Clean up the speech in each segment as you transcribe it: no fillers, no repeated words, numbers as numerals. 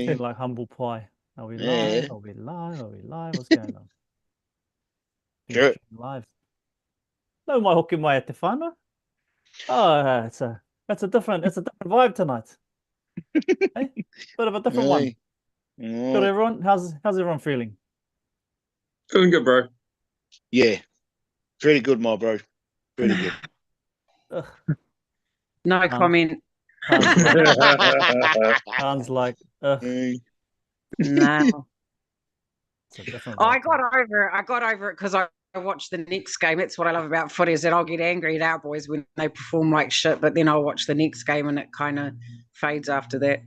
Said like humble pie. Are we live? Yeah, Are we live? Are we live? What's going on? Being sure. streamed live. No mai hoki mai e te whānau. Oh, it's a different vibe tonight. Hey, bit of a different one. Aye. Good Oh, everyone. How's everyone feeling? Feeling good, bro. yeah, pretty good, my bro. Pretty good. Ugh, No Um, comment. Hans like, I Hans like, ugh, Aye. No. it's a different I vibe. got over it. I got over it because I watched the next game. That's what I love about footy is that I'll get angry at our boys when they perform like shit, but then I'll watch the next game and it kind of fades after that.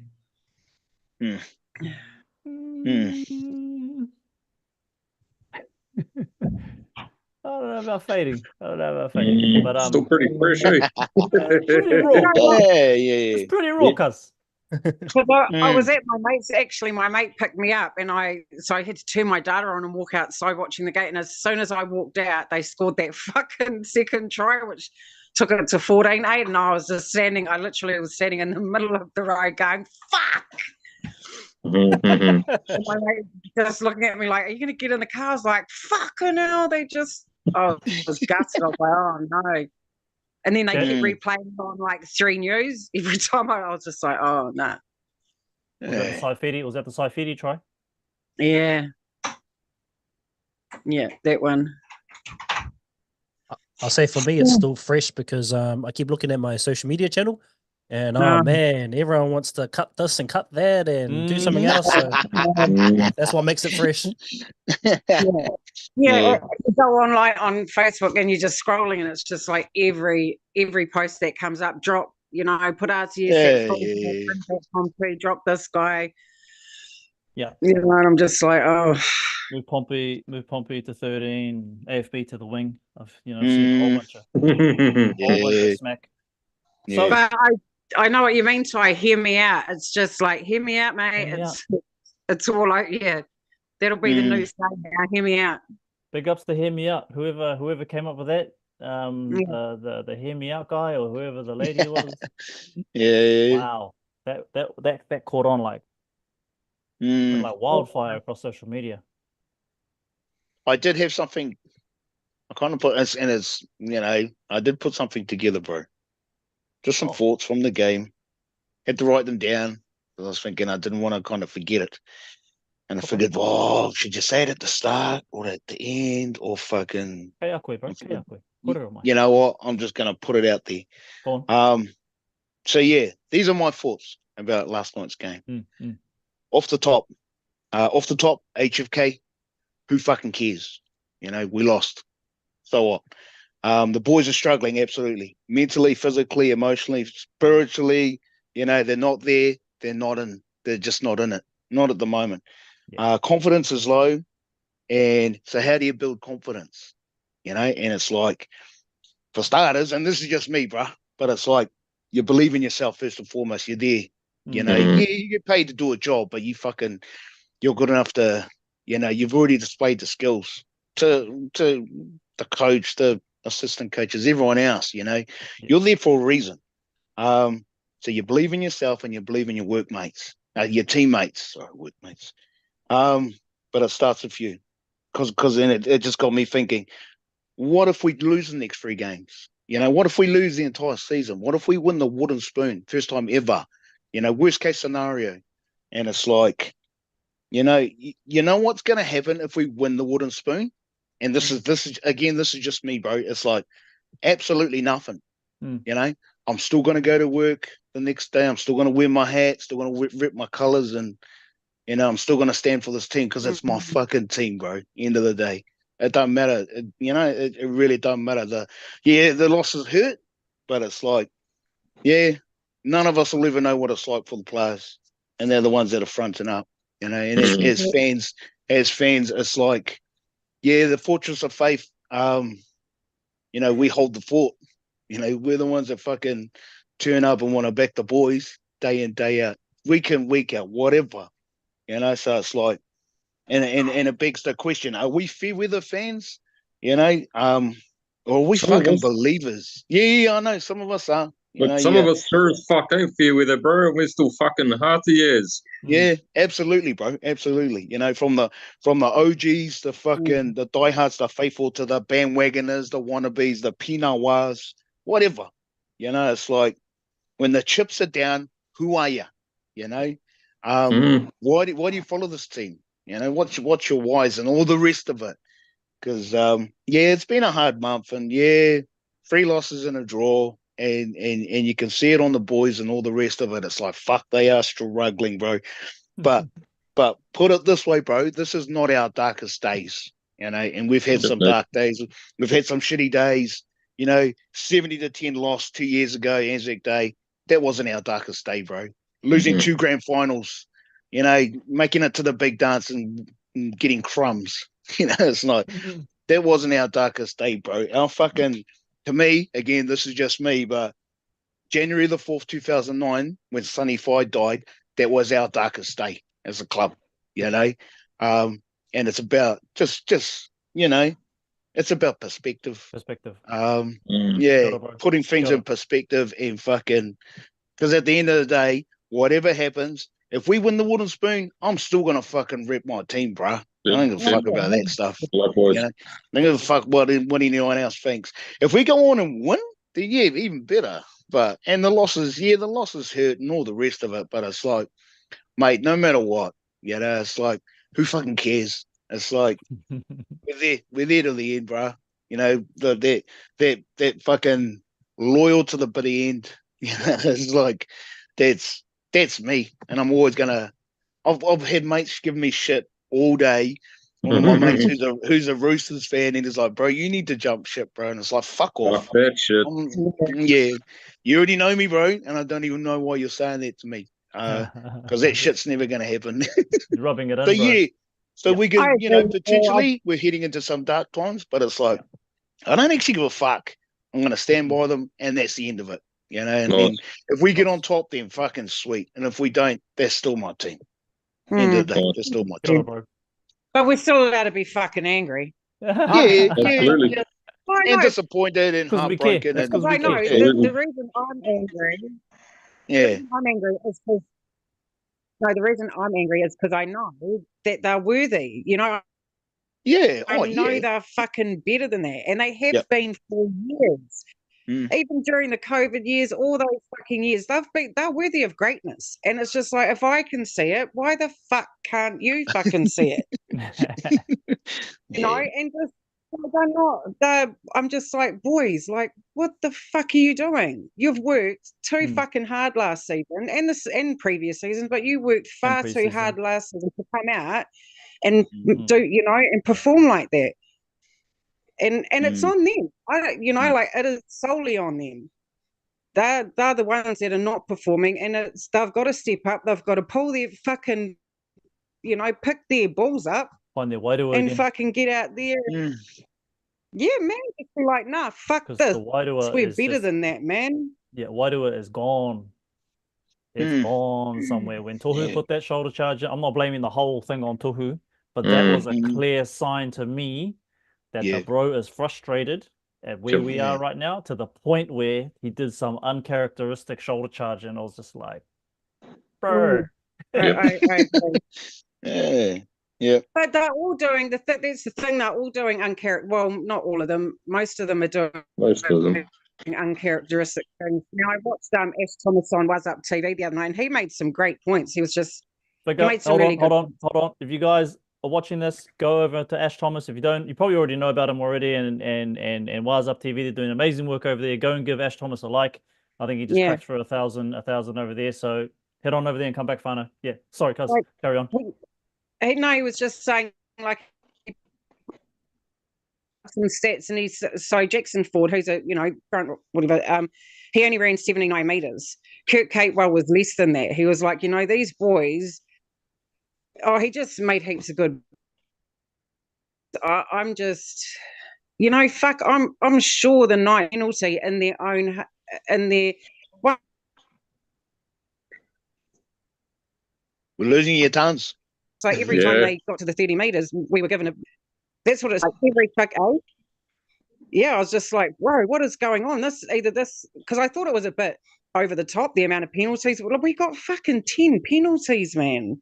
Hmm. Mm. I don't know about fading. But Still pretty fresh, eh? pretty raw. Yeah, It's yeah. pretty raw, cuz. I was at my mate's. Actually, my mate picked me up, and I had to turn my data on and walk outside watching the gate. And as soon as I walked out, they scored that fucking second try, which took it to 14-8. And I was just standing. I literally was standing in the middle of the road, going "fuck." And my mate just looking at me like, "Are you going to get in the car?" I was like, "Fucking hell!" They just. I was gutted. I was like, "Oh no." And then they Yeah. keep replaying it on like 3 News every time. I was just like, "Oh no." Was that the Saifidi? Was that the Saifidi try? Yeah. Yeah, that one. I'll say for me, it's still fresh because I keep looking at my social media channel, and Ah. oh man, everyone wants to cut this and cut that and do something Mhm. else. So that's what makes it fresh. Yeah, Yeah. you go on like on Facebook and you're just scrolling and it's just like every post that comes up, drop, put RTS Yeah. drop this guy. Yeah. And I'm just like, oh. Move Pompey to 13, AFB to the wing. I've seen a whole bunch of smack. So But I know what you mean, Ty. Hear me out. It's just like, hear me out, mate. Hear me It's all like, yeah, that'll be the new saying now. Hear me out. big ups to Hear Me Out. Whoever came up with that, the Hear Me Out guy or whoever the lady was. Yeah. Wow, that caught on like wildfire across social media. I did have something. I kind of put, and it's I did put something together, bro. Just some thoughts from the game. Had to write them down because I was thinking I didn't want to kind of forget it. And I figured, should you say it at the start or at the end or fucking? Kei a koe, bro. Kei a koe. Korero mai. You know what? I'm just gonna put it out there. Go on. So yeah, these are my thoughts about last night's game. Off the top, HFK. Who fucking cares? We lost. So what? The boys are struggling absolutely, mentally, physically, emotionally, spiritually. They're not there. They're just not in it. Not at the moment. Yeah. Confidence is low, and so how do you build confidence? And it's like, for starters, and this is just me, bruh, but it's like you believe in yourself first and foremost. You're there. You get paid to do a job, but you're good enough to, you've already displayed the skills to the coach, the assistant coaches, everyone else. You're there for a reason. So you believe in yourself and you believe in your workmates, your teammates, sorry, workmates. But it starts with you, because then it just got me thinking, what if we lose the next 3 games? What if we lose the entire season? What if we win the wooden spoon, first time ever? Worst case scenario. And it's like, you know what's going to happen if we win the wooden spoon? And this is just me, bro. It's like absolutely nothing. I'm still going to go to work the next day. I'm still going to wear my hat, still going to rip my colors, and I'm still going to stand for this team because it's my fucking team, bro. End of the day, it don't matter. It really don't matter. The losses hurt, but it's like, none of us will ever know what it's like for the players, and they're the ones that are fronting up. And as fans, it's like, the fortress of faith. We hold the fort. We're the ones that fucking turn up and want to back the boys day in, day out, week in, week out, whatever. So it's like, and it begs the question: are we fair weather fans? Or are we fucking believers? Yeah, I know some of us are. You But know, some of us sure as fuck ain't fair with it, bro. We're still fucking hearty as. yeah, absolutely, bro, absolutely. You know, from the OGs, the fucking the diehards, the faithful, to the bandwagoners, the wannabes, the pinawas, whatever. You know, it's like when the chips are down, who are you? You know, why do you follow this team? You know, what's your whys and all the rest of it? Because yeah, it's been a hard month, and yeah, 3 losses and a draw, and you can see it on the boys and all the rest of it. It's like, fuck, they are struggling, bro. But put it this way, bro, this is not our darkest days, you know. And we've had some dark days. We've had some shitty days. You know, 70-10 loss 2 years ago, Anzac Day. That wasn't our darkest day, bro. Losing 2 grand finals, you know, making it to the big dance and getting crumbs. You know, it's not, that wasn't our darkest day, bro. Our fucking, to me, again, this is just me, but January the 4th, 2009, when Sonny Fye died, that was our darkest day as a club, you know. And it's about just you know, it's about perspective. Yeah, putting things in perspective and fucking, because at the end of the day, whatever happens, if we win the wooden spoon, I'm still gonna fucking rep my team, bro. I don't give a fuck about that stuff. Likewise. You know, I don't give a fuck what anyone else thinks. If we go on and win, then yeah, even better. But and the losses hurt and all the rest of it. But it's like, mate, no matter what, you know, it's like, who fucking cares? It's like we're there till the end, bro. You know, that fucking loyal to the bitter end. You know, it's like that's me, and I'm always gonna. I've had mates giving me shit all day. One of my mates who's a Roosters fan, and he's like, bro, you need to jump ship, bro. And it's like, fuck off. Fuck that shit. Yeah, you already know me, bro, and I don't even know why you're saying that to me. Because that shit's never going to happen. Rubbing it in, so, bro. yeah. So we could, I you know, agree. potentially we're heading into some dark times, but it's like, I don't actually give a fuck. I'm going to stand by them, and that's the end of it. You know, and then if we get on top, then fucking sweet. And if we don't, that's still my team. End of the day, that's still my team. But we're still allowed to be fucking angry. Yeah, Absolutely. yeah. I And know. disappointed and 'Cause we care. heartbroken. That's 'cause And we I know care. the reason I'm angry. yeah, I'm angry is because the reason I'm angry is because I know that they're worthy. You know, yeah. I Oh, know yeah. they're fucking better than that, and they have Yep. been for years. Mm. Even during the COVID years, all those fucking years, they're worthy of greatness. And it's just like, if I can see it, why the fuck can't you fucking see it? You know, and just I'm just like, boys, like, what the fuck are you doing? You've worked too fucking hard last season and previous seasons, but you worked far too hard last season to come out and do, you know, and perform like that. And it's on them. Like, it is solely on them. They're the ones that are not performing, and they've got to step up. They've got to pull their fucking, you know, pick their balls up, Find their way to it and again. fucking get out there. Yeah, man. Just be like, nah, fuck this. The Wairua We're is better just, than that, man. yeah, Wairua is gone. It's gone somewhere. When Tohu put that shoulder charge in, I'm not blaming the whole thing on Tohu, but that was a clear sign to me that the bro is frustrated at where we are right now, to the point where he did some uncharacteristic shoulder charge, and I was just like, bro. I agree. Yeah. But they're all doing that's the thing. They're all doing well, not all of them. Most of them are doing uncharacteristic things. Now, I watched Ash Thomas on Was Up TV the other night, and he made some great points. He was just Hold on. If you guys are watching this, go over to Ash Thomas. If you don't, you probably already know about him already. And Wise Up TV, they're doing amazing work over there. Go and give Ash Thomas a like. I think he just cracked for 1,000 over there. So head on over there and come back, Whānau. Yeah, sorry, cuz, carry on. He was just saying, like, some stats, and so Jackson Ford, who's a, you know, whatever, he only ran 79 meters. Kurt Capewell was less than that. He was like, you know, these boys, he just made heaps of good. I'm just, you know, fuck, I'm sure the night penalty in their own, well, We're losing your tons. so every time they got to the 30 meters, we were given that's what it's like, every fuck yeah, I was just like, bro, what is going on? Because I thought it was a bit over the top, the amount of penalties. Well, we got fucking 10 penalties, man.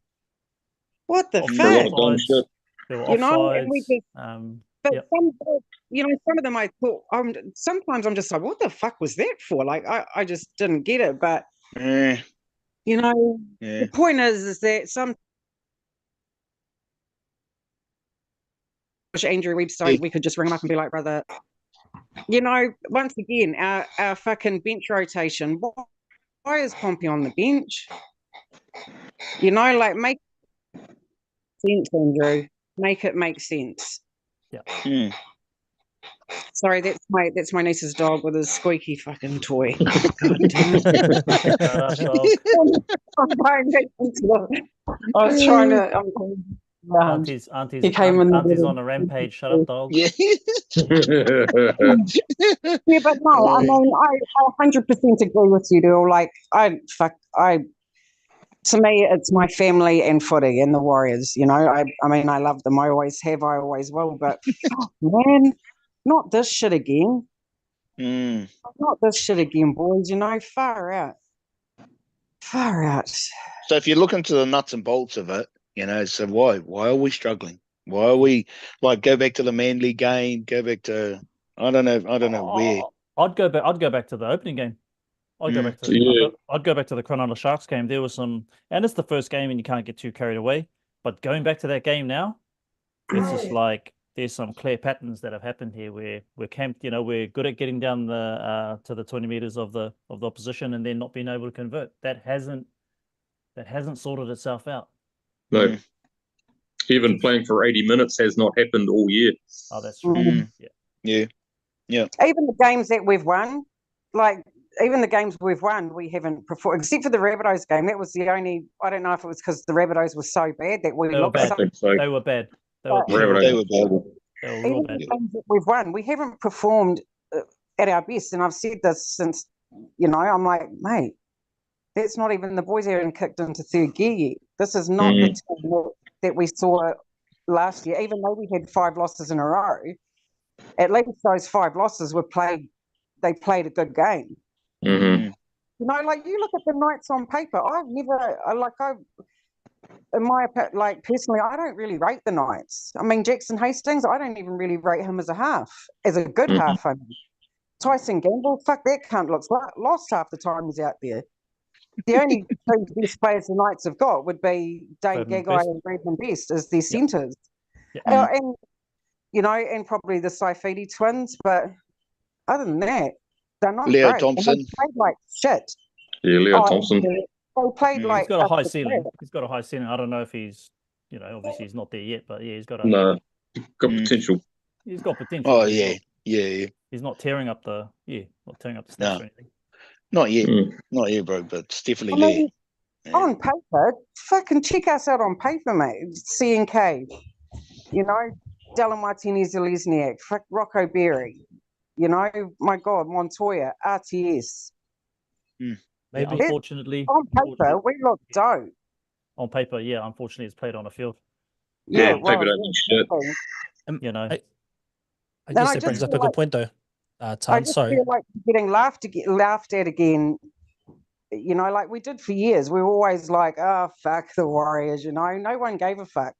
What the Off- For a lot fuck? of dumb shit. There were You know, and we offsides. just, but Yep. some of them I thought, sometimes I'm just like, what the fuck was that for? Like, I just didn't get it. But, Yeah, you know, yeah. the point is that some Andrew Webster, Yeah. we could just ring him up and be like, brother, you know, once again, our fucking bench rotation, why is Pompey on the bench? You know, like, make sense, Andrew. Make it make sense. Mm. Sorry, that's my niece's dog with his squeaky fucking toy. God damn it. Shut up, dog. I'm going back into the, I was trying to. Auntie's he came in the auntie's middle. on a rampage. Shut up, dog. Yeah. Yeah, but no, I mean, I 100% agree with you, Dale. Like, to me, it's my family and footy and the Warriors. You know, I mean, I love them. I always have. I always will. But man, not this shit again. Mm. Not this shit again, boys. You know, far out. Far out. So if you look into the nuts and bolts of it, you know, so why are we struggling? Why are we like go back to the Manly game? Go back to I don't know where. I'd go back to the opening game. I'd go back to Yeah. I'd go back to the Cronulla Sharks game. There was some, and it's the first game, and you can't get too carried away. But going back to that game now, it's just like there's some clear patterns that have happened here where we're camped. You know, we're good at getting down the to the 20 meters of the opposition, and then not being able to convert. That hasn't sorted itself out. No. Mm. Even playing for 80 minutes has not happened all year. Oh, that's true. Mm. Yeah. Yeah. Even the games that we've won, like even the games we've won, we haven't performed, except for the Rabbitohs game. That was the only. I don't know if it was because the Rabbitohs were so bad that we They were looked. bad. I think so. They were bad. They were But- terrible. They were bad. They were Even real the bad. games that we've won, we haven't performed at our best. And I've said this since, you know, I'm like, mate, that's not even the boys haven't kicked into third gear yet. This is not the team that we saw last year. Even though we had 5 losses in a row, at least those 5 losses were played. They played a good game. Mm-hmm. You know, like you look at the Knights on paper. In my like personally, I don't really rate the Knights. I mean, Jackson Hastings, I don't even really rate him as a half, as a good half. I mean, Tyson Gamble, fuck that cunt looks lost half the time he's out there. The only 2 best players the Knights have got would be Dane Bradman Gagai Best. and Bradman Best as their centres. Yeah. And, you know, and probably the Saifidi twins. But other than that, they're not Leo great. Thompson. And they played like shit. Yeah, Leo Thompson. They played like He's got a high up the ceiling. track. He's got a high ceiling. I don't know if he's, you know, obviously he's not there yet, but yeah, he's got a No, got Mm. potential. he's got potential. Oh but he's yeah. not- Yeah. He's not tearing up the stats No. or anything. Not yet. Mm. Not yet, bro, but it's I definitely mean, there. Yeah. on paper, fucking check us out on paper, mate. CNK, you know, Dylan Martinez-Lesniak, Rocco Berry, you know, my God, Montoya, RTS. Yeah, Maybe. unfortunately, On paper, we look dope. on paper, yeah, unfortunately, it's played on a field. Yeah, well, paper don't mean shit. exactly. You know, I Then guess I that brings just up a feel good like- point, though. I Tan, just sorry. feel like getting laughed at again. You know, like we did for years. We were always like, oh, fuck the Warriors, you know. No one gave a fuck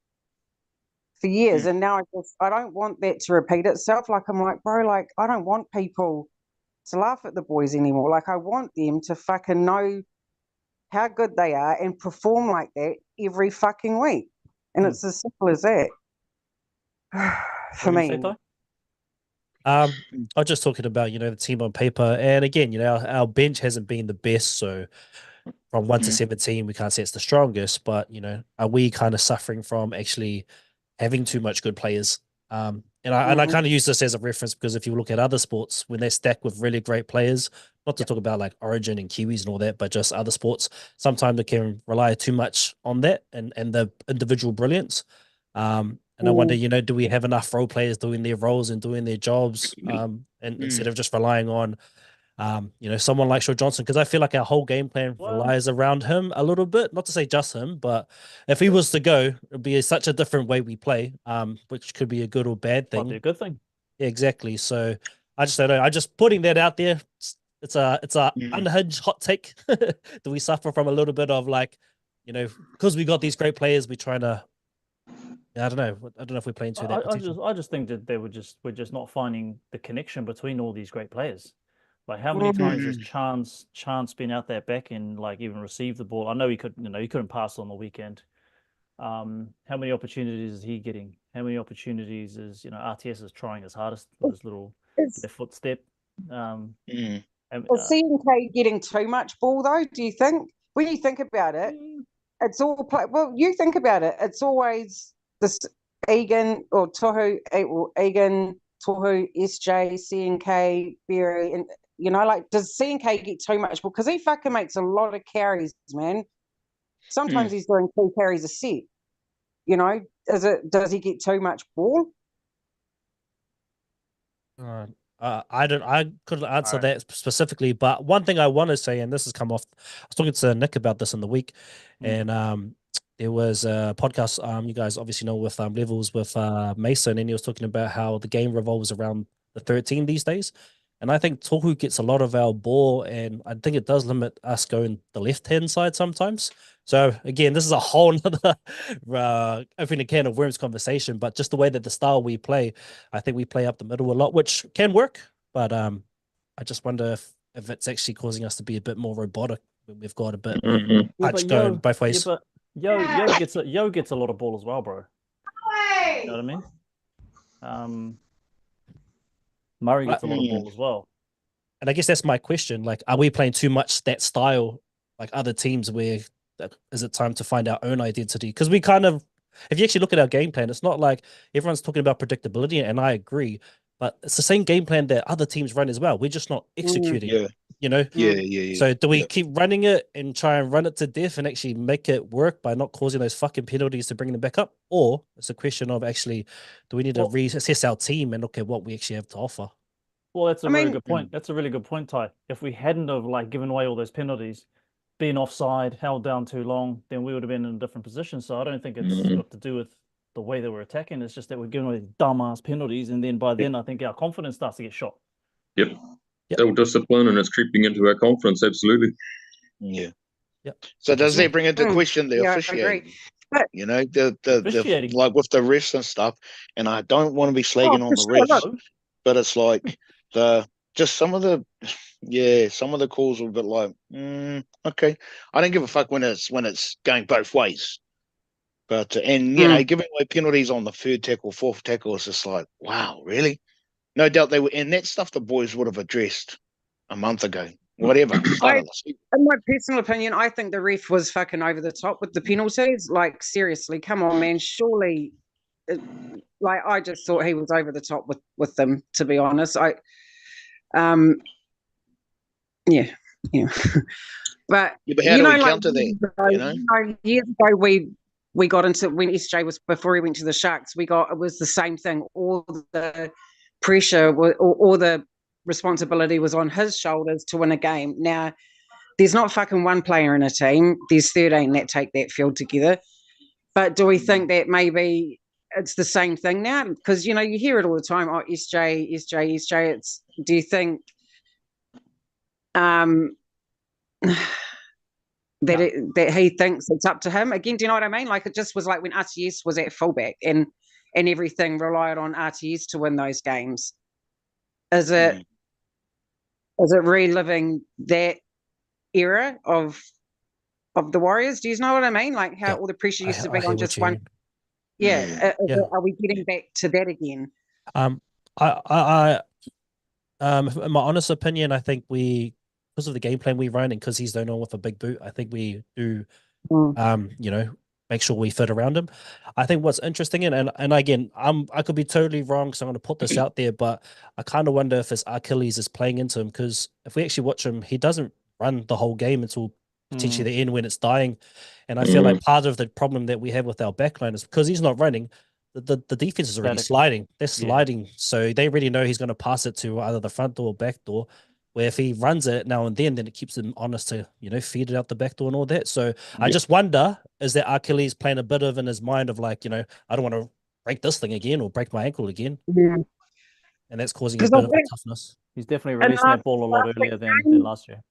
for years. And now I don't want that to repeat itself. Like, I'm like, bro, like, I don't want people to laugh at the boys anymore. Like, I want them to fucking know how good they are and perform like that every fucking week. And it's as simple as that. For what do you me. say, Ty? I was just talking about, you know, the team on paper. And again, you know, our bench hasn't been the best. So from 1 to 17, we can't say it's the strongest. But, you know, are we kind of suffering from actually having too much good players? And I kind of use this as a reference because if you look at other sports, when they're stacked with really great players, not to talk about like Origin and Kiwis and all that, but just other sports, sometimes they can rely too much on that and the individual brilliance. And I wonder, you know, do we have enough role players doing their roles and doing their jobs, and instead of just relying on, you know, someone like Shaw Johnson? Because I feel like our whole game plan relies around him a little bit. Not to say just him, but if he was to go, it'd be such a different way we play, which could be a good or bad Might be thing. a good thing. Yeah, exactly. So I just don't know. I'm just putting that out there. It's a Mm. unhinged hot take. Do we suffer from a little bit of like, because we got these great players, we're trying to. I don't know. I don't know if we're playing to that potential. I just think that we're just not finding the connection between all these great players. Like how many times has Chance been out there back and like even received the ball? I know he couldn't pass on the weekend. How many opportunities is he getting? How many opportunities is RTS is trying his hardest with his little left foot step? Is CNK getting too much ball though? Do you think? When you think about it, it's all play. Well, you think about it. It's always this Egan or Tohu, Egan, Tohu, SJ, CNK, Berry, and like does CNK get too much ball? Because he fucking makes a lot of carries, man. Sometimes he's doing 2 carries a set. Does he get too much ball? I couldn't answer that specifically, but one thing I want to say, and this has come off, I was talking to Nick about this in the week, and there was a podcast, you guys obviously know, with Levels with Mason, and he was talking about how the game revolves around the 13 these days. And I think Tohu gets a lot of our ball, and I think it does limit us going the left-hand side sometimes. So again, this is a whole nother opening a can of worms conversation, but just the way that the style we play, I think we play up the middle a lot, which can work. But I just wonder if it's actually causing us to be a bit more robotic when we've got a bit touch going both ways. Yeah, but Yo gets a lot of ball as well, bro. You know what I mean? Murray gets a lot of ball as well. And I guess that's my question. Like, are we playing too much that style like other teams where is it time to find our own identity? Because we kind of, if you actually look at our game plan, it's not like everyone's talking about predictability, and I agree, but it's the same game plan that other teams run as well. We're just not executing it, Yeah. So do we keep running it and try and run it to death and actually make it work by not causing those fucking penalties to bring them back up? Or it's a question of actually, do we need to reassess our team and look at what we actually have to offer? Well, that's a really good point. That's a really good point, Ty. If we hadn't have like given away all those penalties, been offside, held down too long, then we would have been in a different position. So I don't think it's got to do with the way that we're attacking. It's just that we're giving away dumbass penalties, and then by then I think our confidence starts to get shot. Yep. Self-discipline, and it's creeping into our confidence. Absolutely. Yeah. Yep. So does that bring into question the officiating? The Officiating. like with the refs and stuff, and I don't want to be slagging on the refs, but it's like some of the calls are a bit like, okay. I don't give a fuck when it's going both ways. But giving away penalties on the 3rd tackle, 4th tackle is just like, wow, really? No doubt they were, and that stuff the boys would have addressed a month ago. Whatever. In my personal opinion, I think the ref was fucking over the top with the penalties. Like, seriously, come on, man. Surely, I just thought he was over the top with them, to be honest. Yeah. But how do we counter that? Years ago we got into, when SJ was, before he went to the Sharks, it was the same thing. All the pressure or the responsibility was on his shoulders to win a game. Now, there's not fucking one player in a team. There's 13 that take that field together. But do we think that maybe it's the same thing now? Because, you hear it all the time. Oh, SJ. Do you think that he thinks it's up to him? Again, do you know what I mean? Like, it just was like when RTS was at fullback and everything relied on RTS to win those games. Is it reliving that era of the Warriors? Do you know what I mean? Like how all the pressure used to be on just one. Are we getting back to that again? In my honest opinion, I think because of the game plan we run and because he's the one with a big boot, I think we do, make sure we fit around him. I think what's interesting, and again, I could be totally wrong, so I'm going to put this out there, but I kind of wonder if his Achilles is playing into him, because if we actually watch him, he doesn't run the whole game until potentially the end when it's dying. And I feel like part of the problem that we have with our backline is because he's not running, the defense is already sliding. They're sliding, so they already know he's going to pass it to either the front door or back door. Where if he runs it now and then it keeps him honest to, feed it out the back door and all that. So I just wonder, is that Achilles playing a bit of in his mind of like, I don't want to break this thing again or break my ankle again? Yeah. and that's causing a 'Cause bit I of think- toughness. He's definitely And releasing that last- ball a lot last earlier week's than game- last year.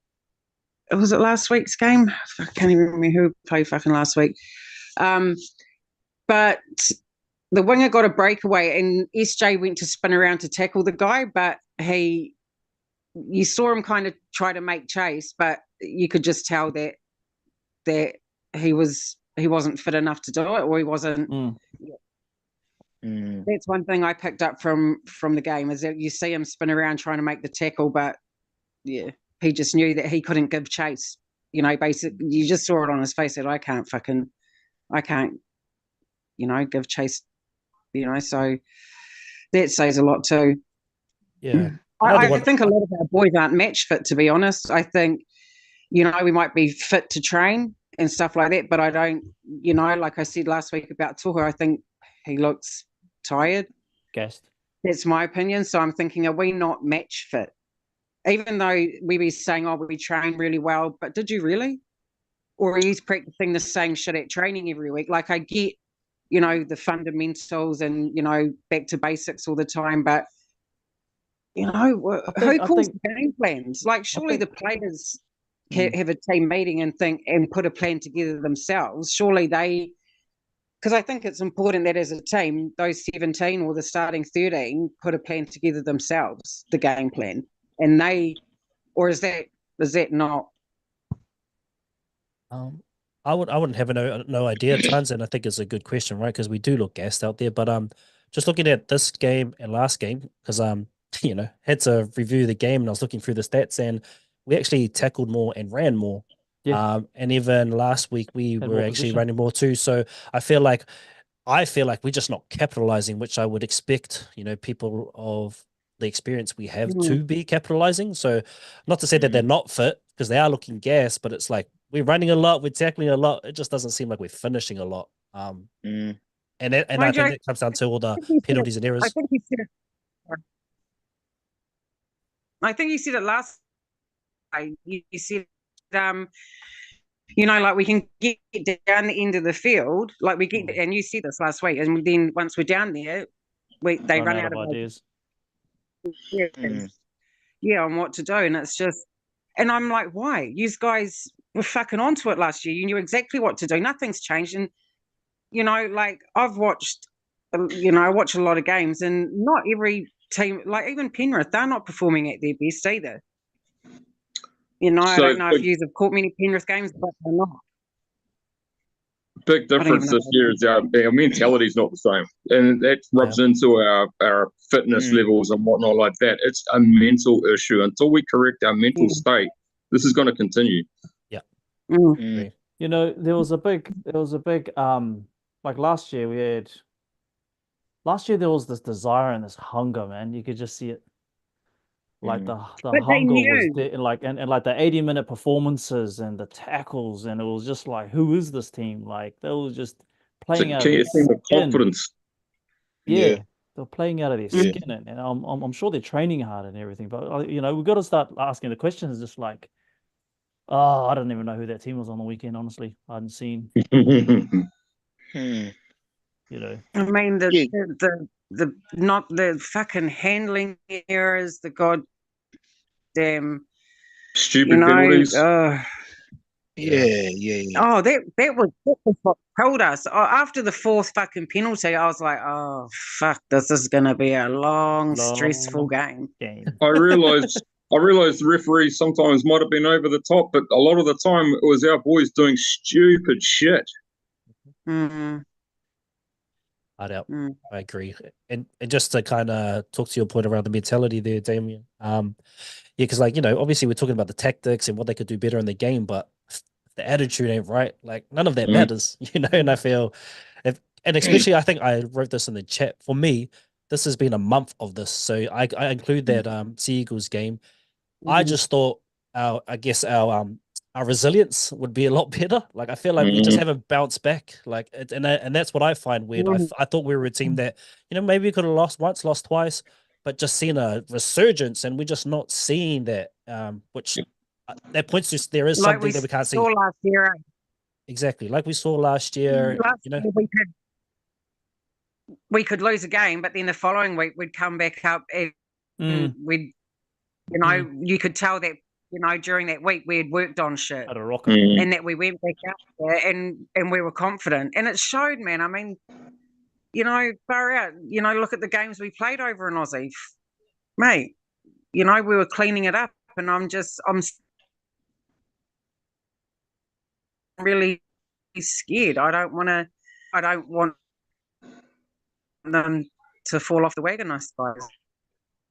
Was it last week's game? I can't even remember who played fucking last week. But the winger got a breakaway and SJ went to spin around to tackle the guy, but you saw him kind of try to make chase, but you could just tell that he wasn't fit enough to do it, or he wasn't. That's one thing I picked up from the game, is that you see him spin around trying to make the tackle, but yeah, he just knew that he couldn't give chase. You know, basically, you just saw it on his face that I can't, give chase. You know, so that says a lot too. Yeah. I think a lot of our boys aren't match fit, to be honest. I think, we might be fit to train and stuff like that, but I don't, like I said last week about Tohu, I think he looks tired. Gassed. That's my opinion. So I'm thinking, are we not match fit? Even though we be saying, oh, we train really well, but did you really? Or are you practicing the same shit at training every week? Like, I get, the fundamentals and, back to basics all the time, but who calls the game plans? Like, surely the players have a team meeting and think and put a plan together themselves. Surely because I think it's important that as a team, those 17 or the starting 13 put a plan together themselves, the game plan, and is that not? I wouldn't have no idea, tons, and I think it's a good question, right? Because we do look gassed out there, but just looking at this game and last game, because had to review the game and I was looking through the stats, and we actually tackled more and ran more. Yeah. And even last week we Had were more actually position. running more too. So I feel like we're just not capitalizing, which I would expect, people of the experience we have to be capitalizing. So not to say that they're not fit, because they are looking gas, but it's like we're running a lot, we're tackling a lot. It just doesn't seem like we're finishing a lot. And I think that comes down to all the penalties and errors. I think you said it last time. You said, like, we can get down the end of the field, like we get, and you said this last week, and then once we're down there, they run out of ideas. On what to do, and it's just, and I'm like, why? You guys were fucking onto it last year. You knew exactly what to do. Nothing's changed, and like I've watched, I watch a lot of games, and not every team, like even Penrith, they're not performing at their best either. I don't know if you have caught many Penrith games, but they're not. Big difference this year is our mentality is not the same, and that rubs into our fitness levels and whatnot like that. It's a mental issue. Until we correct our mental state, this is going to continue. Yeah. There was a big like last year there was this desire and this hunger, man. You could just see it. Like the hunger was there, like and like the 80-minute performances and the tackles, and it was just like, who is this team? Like they were just playing out of their skin. Confidence. Yeah, they're playing out of their skin, and I'm sure they're training hard and everything. But we've got to start asking the questions. Just like, I don't even know who that team was on the weekend. Honestly, I hadn't seen. I mean the not the fucking handling errors, the goddamn stupid penalties. Oh, that was what told us. After the fourth fucking penalty, I was like, oh fuck, this is gonna be a long stressful game. I realized the referees sometimes might have been over the top, but a lot of the time it was our boys doing stupid shit. I agree. And just to kind of talk to your point around the mentality there, Damien. Because obviously we're talking about the tactics and what they could do better in the game, but if the attitude ain't right, like none of that matters, and I feel and especially I think I wrote this in the chat. For me, this has been a month of this. So I include that Sea Eagles game. I just thought our resilience would be a lot better. Like I feel like we just haven't bounced back. Like and that's what I find weird. I thought we were a team that maybe we could have lost once, lost twice, but just seen a resurgence, and we're just not seeing that. Which that points to there is something that we can't see. Last year. Exactly, like we saw last year. Year we could lose a game, but then the following week we'd come back up we, you could tell that, during that week we had worked on shit. At a rocket. And that we went back out there and we were confident. And it showed, man. I mean, far out, look at the games we played over in Aussie. Mate, we were cleaning it up, and I'm really scared. I don't want them to fall off the wagon, I suppose.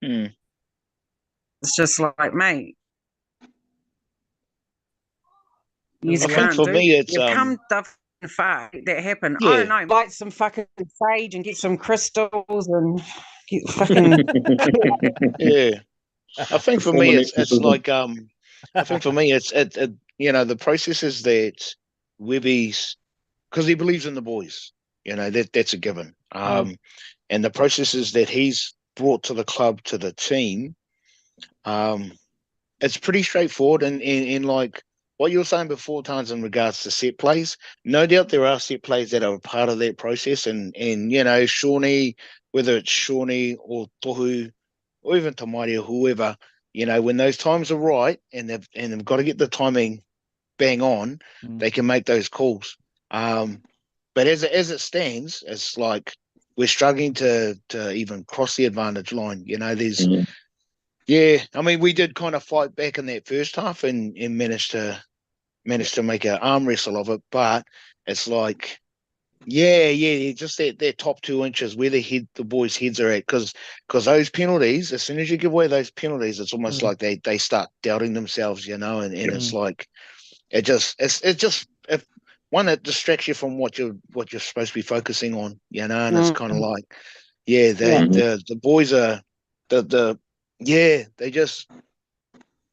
It's just like, mate, you can't do. You've come far. That happened. I don't know. Light some fucking sage and get some crystals and get fucking. I think for me, it's like I think for me, it's the processes that Webby's, because he believes in the boys. That's a given. And the processes that he's brought to the club, to the team, it's pretty straightforward. And like what you were saying before, Tans, in regards to set plays, no doubt there are set plays that are part of that process. And Shawnee, whether it's Shawnee or Tohu or even Tamairi or whoever, when those times are right and they've got to get the timing bang on, they can make those calls. But as it stands, it's like we're struggling to even cross the advantage line. There's I mean, we did kind of fight back in that first half and managed to make an arm wrestle of it, but it's like just that top 2 inches where the boys' heads are at, because those penalties, as soon as you give away those penalties, it's almost like they start doubting themselves, and it's like it's just if one that distracts you from what you're supposed to be focusing on, and it's kind of like the boys are they just,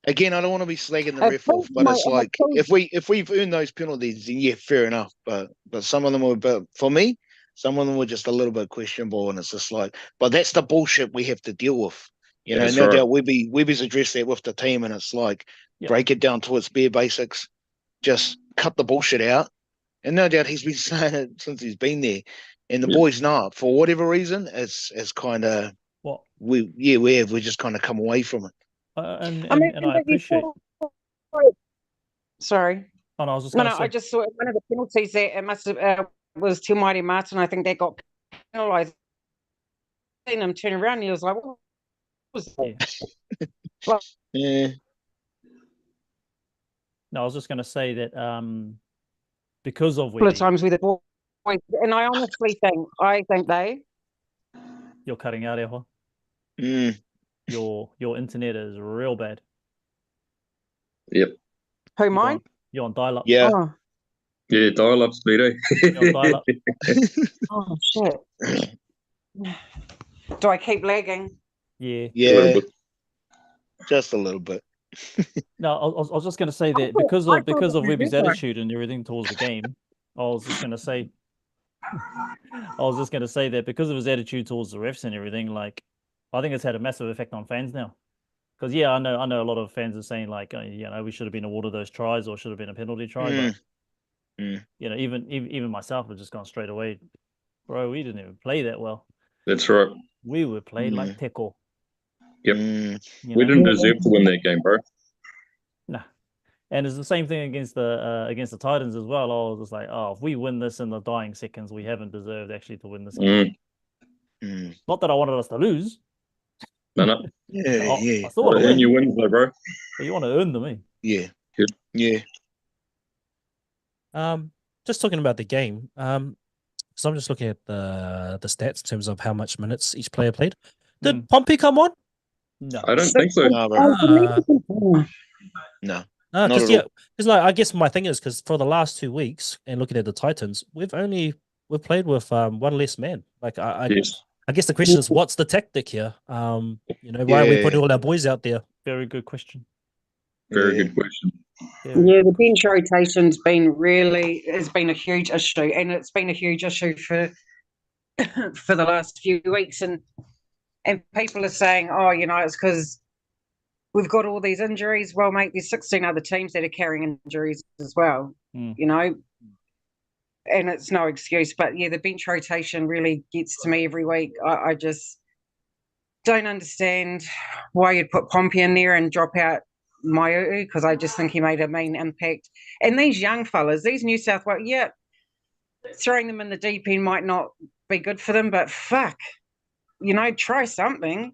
again, I don't want to be slagging the ref off, but it's like if we've earned those penalties, then fair enough. But some of them were, for me, some of them were just a little bit questionable, and it's just like, but that's the bullshit we have to deal with. No doubt Webby's addressed that with the team, and it's like break it down to its bare basics, just cut the bullshit out. And no doubt he's been saying it since he's been there, and the boys know it. For whatever reason, it's kind of we just kind of come away from it. And I appreciate. Sorry. Oh, no, I was just I just saw one of the penalties that it must have was Te Maire Martin. I think that got penalised. Seen him turn around, and he was like, "What was that?" No, I was just going to say that because of couple of times with the boys, and I honestly think they. You're cutting out, Ewa. Your internet is real bad. Yep. Who, mine? You're on dial-up. Yeah. Oh. Yeah, dial-up speed, eh? You're on dial-up. Oh, shit. Do I keep lagging? Yeah. Yeah. Just a little bit. No, I was just going to say that because of Webby's attitude and everything towards the game, I was just going to say that because of his attitude towards the refs and everything, like, I think it's had a massive effect on fans now. Because I know a lot of fans are saying like, we should have been awarded those tries or should have been a penalty try. But even myself have just gone straight away, bro. We didn't even play that well. That's right. We were playing like Teko. Yep. We didn't deserve to win that game, bro. Nah. And it's the same thing against the Titans as well. I was just like, if we win this in the dying seconds, we haven't deserved actually to win this game. Not that I wanted us to lose. No. I thought earn your wins, though, bro. But you want to earn them, eh? Yeah. Good. Yeah. Just talking about the game. So I'm just looking at the stats in terms of how much minutes each player played. Did Pompey come on? No, I don't think so. No. Because I guess my thing is because for the last 2 weeks and looking at the Titans, we've played with one less man. Like I guess the question is, what's the tactic here? Why are we putting all our boys out there? Very good question. Very good question. Yeah, the bench rotation's been a huge issue, and it's been a huge issue for the last few weeks, and people are saying, it's because we've got all these injuries. Well, mate, there's 16 other teams that are carrying injuries as well, and it's no excuse. But yeah, the bench rotation really gets to me every week. don't understand why you'd put Pompey in there and drop out Maiu'u, because I just think he made a main impact. And these young fellas, these New South Wales, yeah, throwing them in the deep end might not be good for them, but fuck, try something.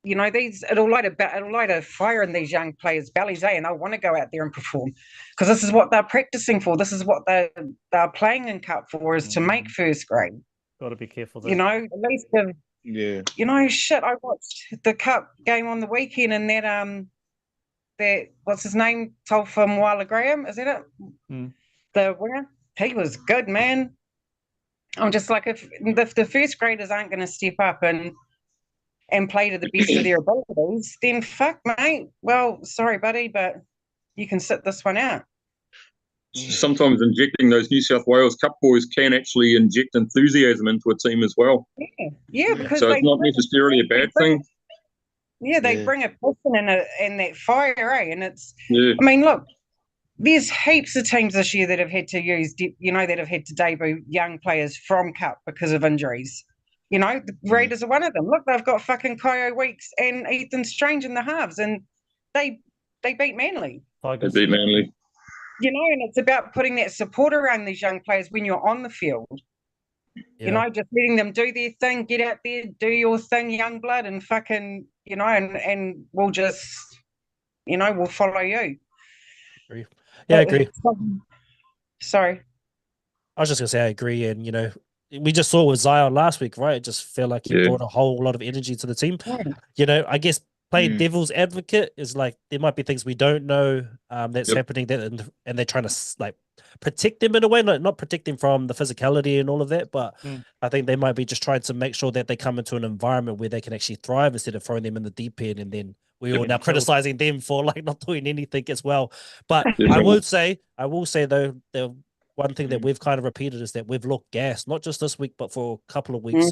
It'll light a fire in these young players' bellies, and they'll want to go out there and perform, because this is what they're practicing for. This is what they're playing in Cup for, is to make first grade. Got to be careful there. At least shit. I watched the Cup game on the weekend, and that what's his name, Tolfa Moala Graham, is that it? The winger, he was good, man. I'm just like, if the first graders aren't going to step up and play to the best of their abilities, then fuck, mate. Well, sorry, buddy, but you can sit this one out. Sometimes injecting those New South Wales Cup boys can actually inject enthusiasm into a team as well. Yeah, because so it's not necessarily a bad thing. Yeah, they bring a passion and that fire, And it's, I mean, look, there's heaps of teams this year that have had to use, that have had to debut young players from Cup because of injuries. The Raiders are one of them. Look, they've got fucking Kyo Weeks and Ethan Strange in the halves, and they beat Manly. They beat Manly. And it's about putting that support around these young players when you're on the field. Yeah. Just letting them do their thing, get out there, do your thing, young blood, and fucking, and we'll just, we'll follow you. Yeah, I agree. Sorry. I was just going to say I agree. And, we just saw with Zion last week, right? It just felt like he brought a whole lot of energy to the team. I guess playing devil's advocate is like, there might be things we don't know that's happening, and they're trying to protect them in a way, not protect them from the physicality and all of that, but I think they might be just trying to make sure that they come into an environment where they can actually thrive instead of throwing them in the deep end, and then we're all now criticizing them for not doing anything as well. But I will say though, the one thing that we've kind of repeated is that we've looked gassed, not just this week, but for a couple of weeks.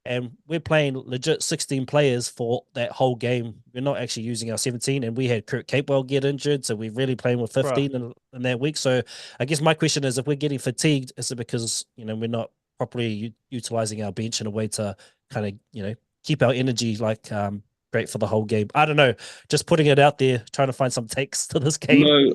And we're playing legit 16 players for that whole game. We're not actually using our 17, and we had Kurt Capewell get injured, so we're really playing with 15 in that week. So I guess my question is, if we're getting fatigued, is it because we're not properly utilizing our bench in a way to kind of keep our energy great for the whole game? I don't know. Just putting it out there, trying to find some takes to this game. No,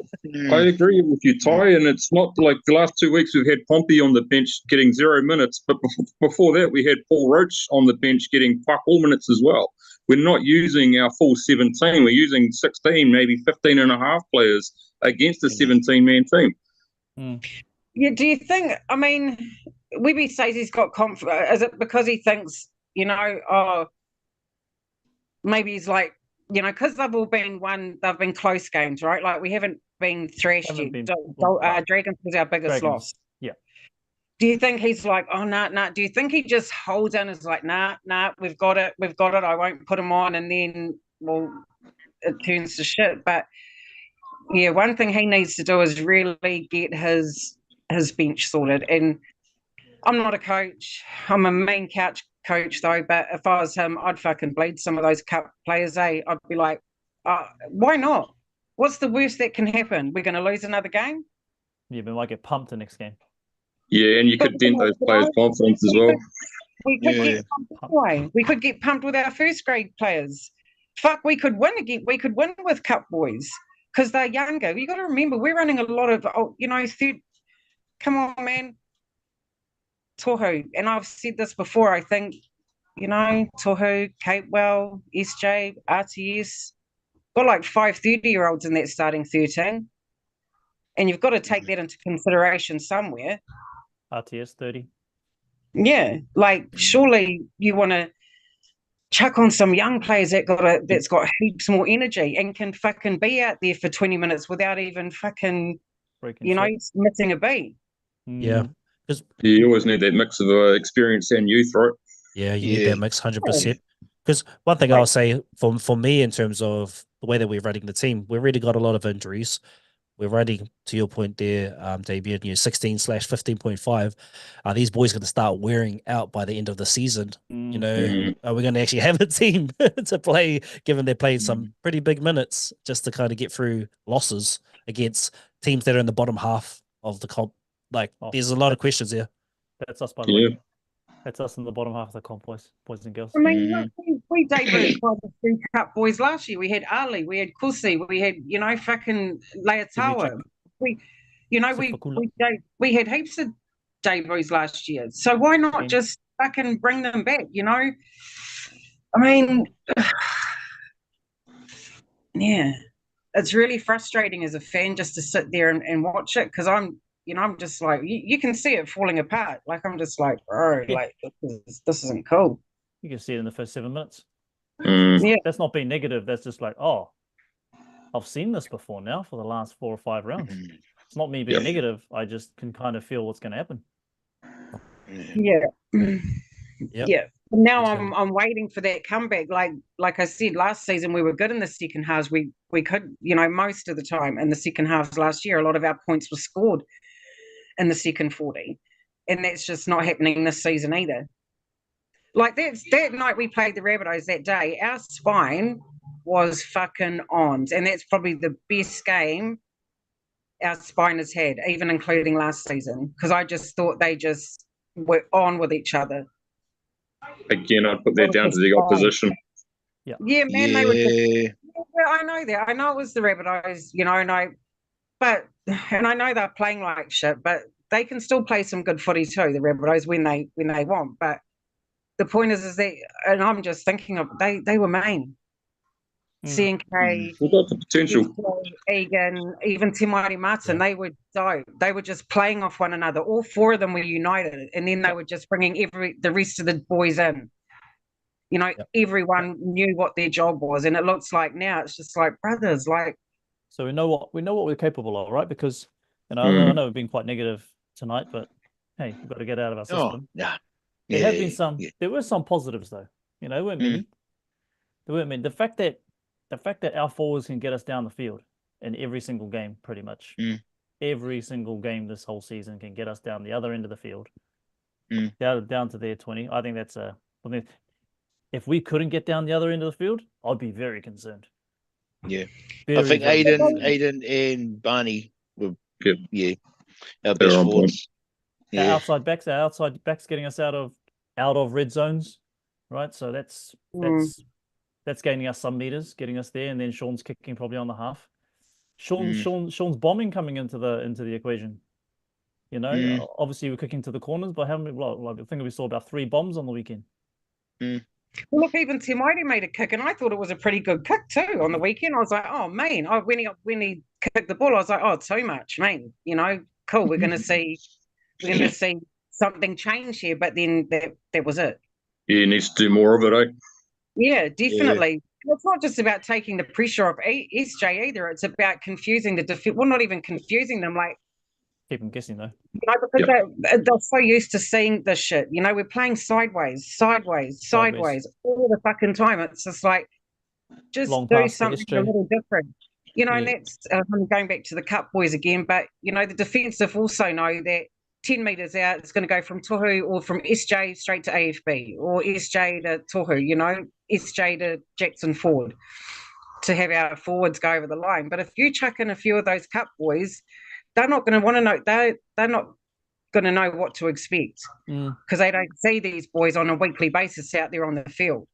I agree with you, Ty. And it's not like the last 2 weeks we've had Pompey on the bench getting 0 minutes, but before that we had Paul Roach on the bench getting fuck all minutes as well. We're not using our full 17. We're using 16, maybe 15 and a half players against a 17-man team. Yeah, do you think, I mean, Webby says he's got confidence. Is it because he thinks, maybe he's like, because they've all been they've been close games, right? Like, we haven't been thrashed yet. Dragons was our biggest loss. Yeah. Do you think he's like, oh, nah. Do you think he just holds in, is like, nah, we've got it. I won't put him on. And then, it turns to shit. But yeah, one thing he needs to do is really get his bench sorted. And I'm not a coach. I'm a main couch coach though, but if I was him, I'd fucking bleed some of those Cup players. I'd be like, why not? What's the worst that can happen? We're going to lose another game? Yeah, but we might get pumped the next game. Yeah, and you could dent those players' confidence as well. We could get pumped. We could get pumped with our first grade players. Fuck, we could win again. We could win with Cup boys because they're younger. You got to remember, we're running a lot of, come on, man. Tohu, and I've said this before, I think, Tohu, Capewell, SJ, RTS, got like 5 30-year-olds in that starting 13. And you've got to take that into consideration somewhere. RTS 30. Yeah, like surely you want to chuck on some young players that's got heaps more energy and can fucking be out there for 20 minutes without even fucking, missing a beat. Yeah. You always need that mix of experience and youth, right? Yeah, you need that mix 100%. Because one thing I'll say for me in terms of the way that we're running the team, we've really got a lot of injuries. We're running, to your point there, Damien, 16/15.5. These boys are going to start wearing out by the end of the season. Are we going to actually have a team to play, given they're playing some pretty big minutes just to kind of get through losses against teams that are in the bottom half of the comp? There's a lot of questions there. That's us, by the way. That's us in the bottom half of the comp, boys and girls. I mean, we debuted quite a few Cup boys last year. We had Ali, we had Kusi, we had, fucking Leatawa. We had heaps of debuts last year. So why not just fucking bring them back, I mean, yeah. It's really frustrating as a fan just to sit there and watch it, because I'm just like, you can see it falling apart. Like, I'm just like, bro, like, this isn't cool. You can see it in the first 7 minutes. Yeah. That's not being negative. That's just like, oh, I've seen this before now for the last 4 or 5 rounds. It's not me being negative. I just can kind of feel what's going to happen. Yeah. Yeah. Now I'm waiting for that comeback. Like I said, last season we were good in the second halves. We could, most of the time in the second halves last year, a lot of our points were scored in the second 40. And that's just not happening this season either. Like that night we played the Rabbitohs that day, our spine was fucking on. And that's probably the best game our spine has had, even including last season. Because I just thought they just were on with each other. Again, I'd put that down to the opposition. Yeah, man, they were just, I know that. I know it was the Rabbitohs, and I know they're playing like shit, but they can still play some good footy too, the Rabbitohs, when they want. But the point is that, and I'm just thinking of, they were main. CNK, We've got the potential. Egan, even Te Maire Martin, they were dope. They were just playing off one another. All 4 of them were united, and then they were just bringing the rest of the boys in. Everyone knew what their job was, and it looks like now it's just like brothers. Like, so we know what we're capable of, right? Because I know we've been quite negative tonight, but hey, we've got to get out of our system. There were some positives though. There weren't many. There weren't many. The fact that our forwards can get us down the field in every single game, pretty much. Every single game this whole season can get us down the other end of the field, down to their 20. I think that's if we couldn't get down the other end of the field, I'd be very concerned. Yeah, I think Aiden and Barney were good. Yeah, our best forwards. Our outside backs getting us out of red zones, right? So that's gaining us some meters, getting us there, and then Sean's kicking probably on the half. Sean's bombing coming into the equation. Obviously we're kicking to the corners, but I think we saw about 3 bombs on the weekend. Well, look, even Te Maire made a kick, and I thought it was a pretty good kick too on the weekend. I was like, oh man, when he kicked the ball, I was like, oh, too much, man. Cool. We're gonna see something change here, but then that was it. Yeah, he needs to do more of it, eh? Yeah, definitely. Yeah. It's not just about taking the pressure off SJ either. It's about confusing the defense. Well, not even confusing them, like keep them guessing though. Because they're so used to seeing this shit. We're playing sideways all the fucking time. It's just like, just do something a little different. And that's I'm going back to the Cup boys again. But the defensive also know that 10 meters out, it's going to go from Tohu or from SJ straight to AFB, or SJ to Tohu. SJ to Jackson Ford, to have our forwards go over the line. But if you chuck in a few of those Cup boys, they're not going to want to know. They're not going to know what to expect, because they don't see these boys on a weekly basis out there on the field.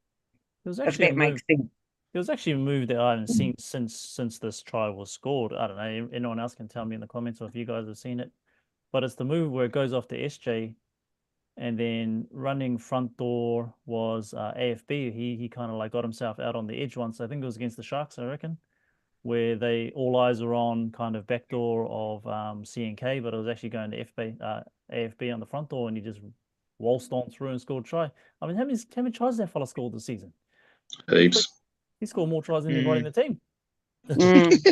If that makes sense. There was actually a move that I haven't seen since this try was scored. I don't know. Anyone else can tell me in the comments, or if you guys have seen it. But it's the move where it goes off to SJ, and then running front door was AFB. He kind of like got himself out on the edge once. I think it was against the Sharks, I reckon, where all eyes are on kind of backdoor of CNK, but it was actually going to AFB on the front door, and he just waltzed on through and scored a try. I mean, how many tries has that fella scored this season? Heaps. He scored more tries than anybody in the team. He's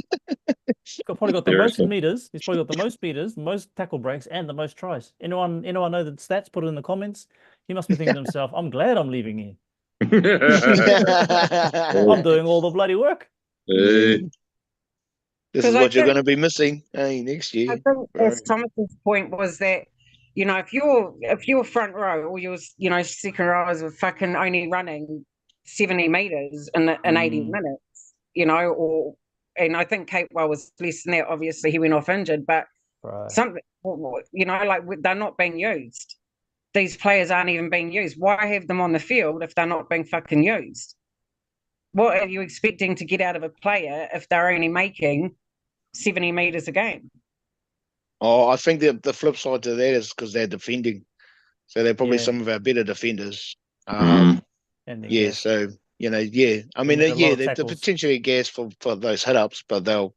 probably got the most meters. He's probably got the most meters, most tackle breaks, and the most tries. Anyone know the stats? Put it in the comments. He must be thinking to himself, I'm glad I'm leaving here. I'm doing all the bloody work. This is what you're going to be missing next year. I think as Thomas's point was that, if you're front row, or your second rowers were fucking only running 70 meters in 80 minutes, and I think Capewell was less than that. Obviously, he went off injured, but something, like they're not being used. These players aren't even being used. Why have them on the field if they're not being fucking used? what are you expecting to get out of a player if they're only making 70 meters a game? Oh, I think the flip side to that is because they're defending. So they're probably Yeah. some of our better defenders. Mm. And they're Yeah, gassed. so yeah. I mean, get a lot of they're tackles. potentially gas for those hit ups, but they'll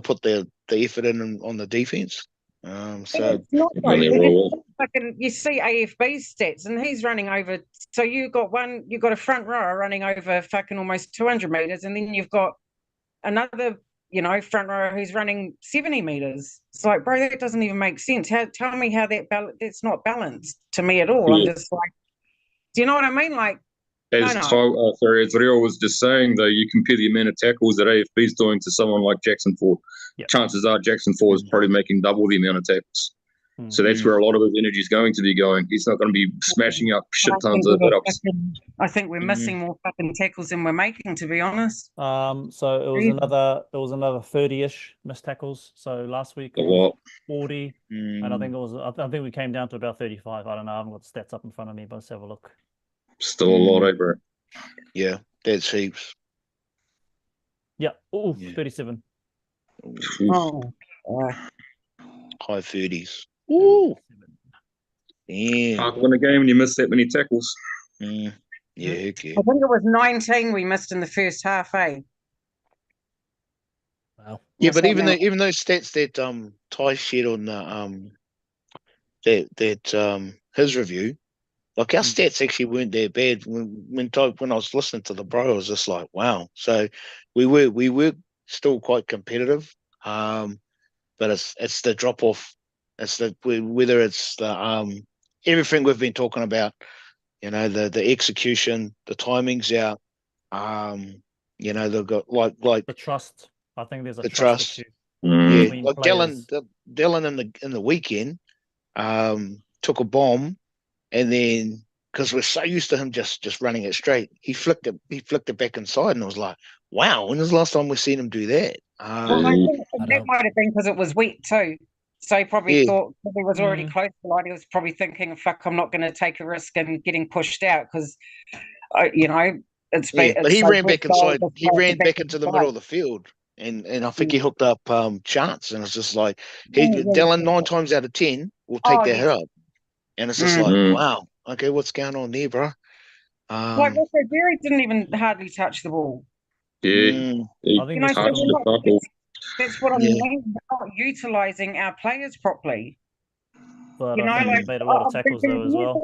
put the effort in on the defense. So It's not Yeah, though. they It will. is fucking, you see AFB's stats, and he's running over. So you got a front rower running over fucking almost 200 meters, and then you've got another, front rower who's running 70 meters. It's like, bro, that doesn't even make sense. Tell me how that's not balanced to me at all. I'm Yeah. just like, do you know what I mean? Like, As Rio was just saying, though, you compare the amount of tackles that AFB is doing to someone like Jackson Ford. Yep. Chances are Jackson Ford is probably making double the amount of tackles. So that's where a lot of his energy is going to be going. He's not going to be smashing up shit tons of hit-ups. I think we're missing more fucking tackles than we're making, to be honest. So it was another 30-ish missed tackles. So last week A it was lot. 40, and I think we came down to about 35. I don't know. I haven't got the stats up in front of me, but let's have a look. Still a lot, bro. yeah, that's heaps. Yeah. Oh, Yeah. 37. Oh, High 30s. Ooh. Yeah. Hard to win a game when you miss that many tackles. Yeah, okay. I think it was 19 we missed in the first half, eh? Wow. Yeah, What's but that even now? those stats that Ty shared on the his review, like our stats actually weren't that bad. When I was listening to the bro, I was just like, wow. So we were still quite competitive. But it's the drop off. It's whether it's the everything we've been talking about. The execution, the timing's out. They've got like The trust. I think there's a the trust trust. issue Mm. between Like players. Dylan in the weekend took a bomb, and then because we're so used to him just running it straight, he flicked it back inside, and I was like, wow, when was the last time we've seen him do that? Well, I think I that know. might have been because it was wet too. So he probably Yeah. thought, because he was already Mm. close to line, he was probably thinking, fuck, I'm not going to take a risk in getting pushed out because, it's Yeah, but he so ran good back inside. goal, He ran back into the inside. middle of the field, and I think he hooked up Chance, and it's just like Yeah, Dylan yeah. 9 times out of 10 will take Oh, that yes. hit up, and it's just Mm. like, Mm. wow, okay, what's going on there, bro? Like Rocco Berry didn't even hardly touch the ball. Yeah, mm, he I think So it's touched we're the not, fuck all. that's what I Yeah. mean. We're not utilising our players properly. but You know, I think like, they made a lot of tackles though as well.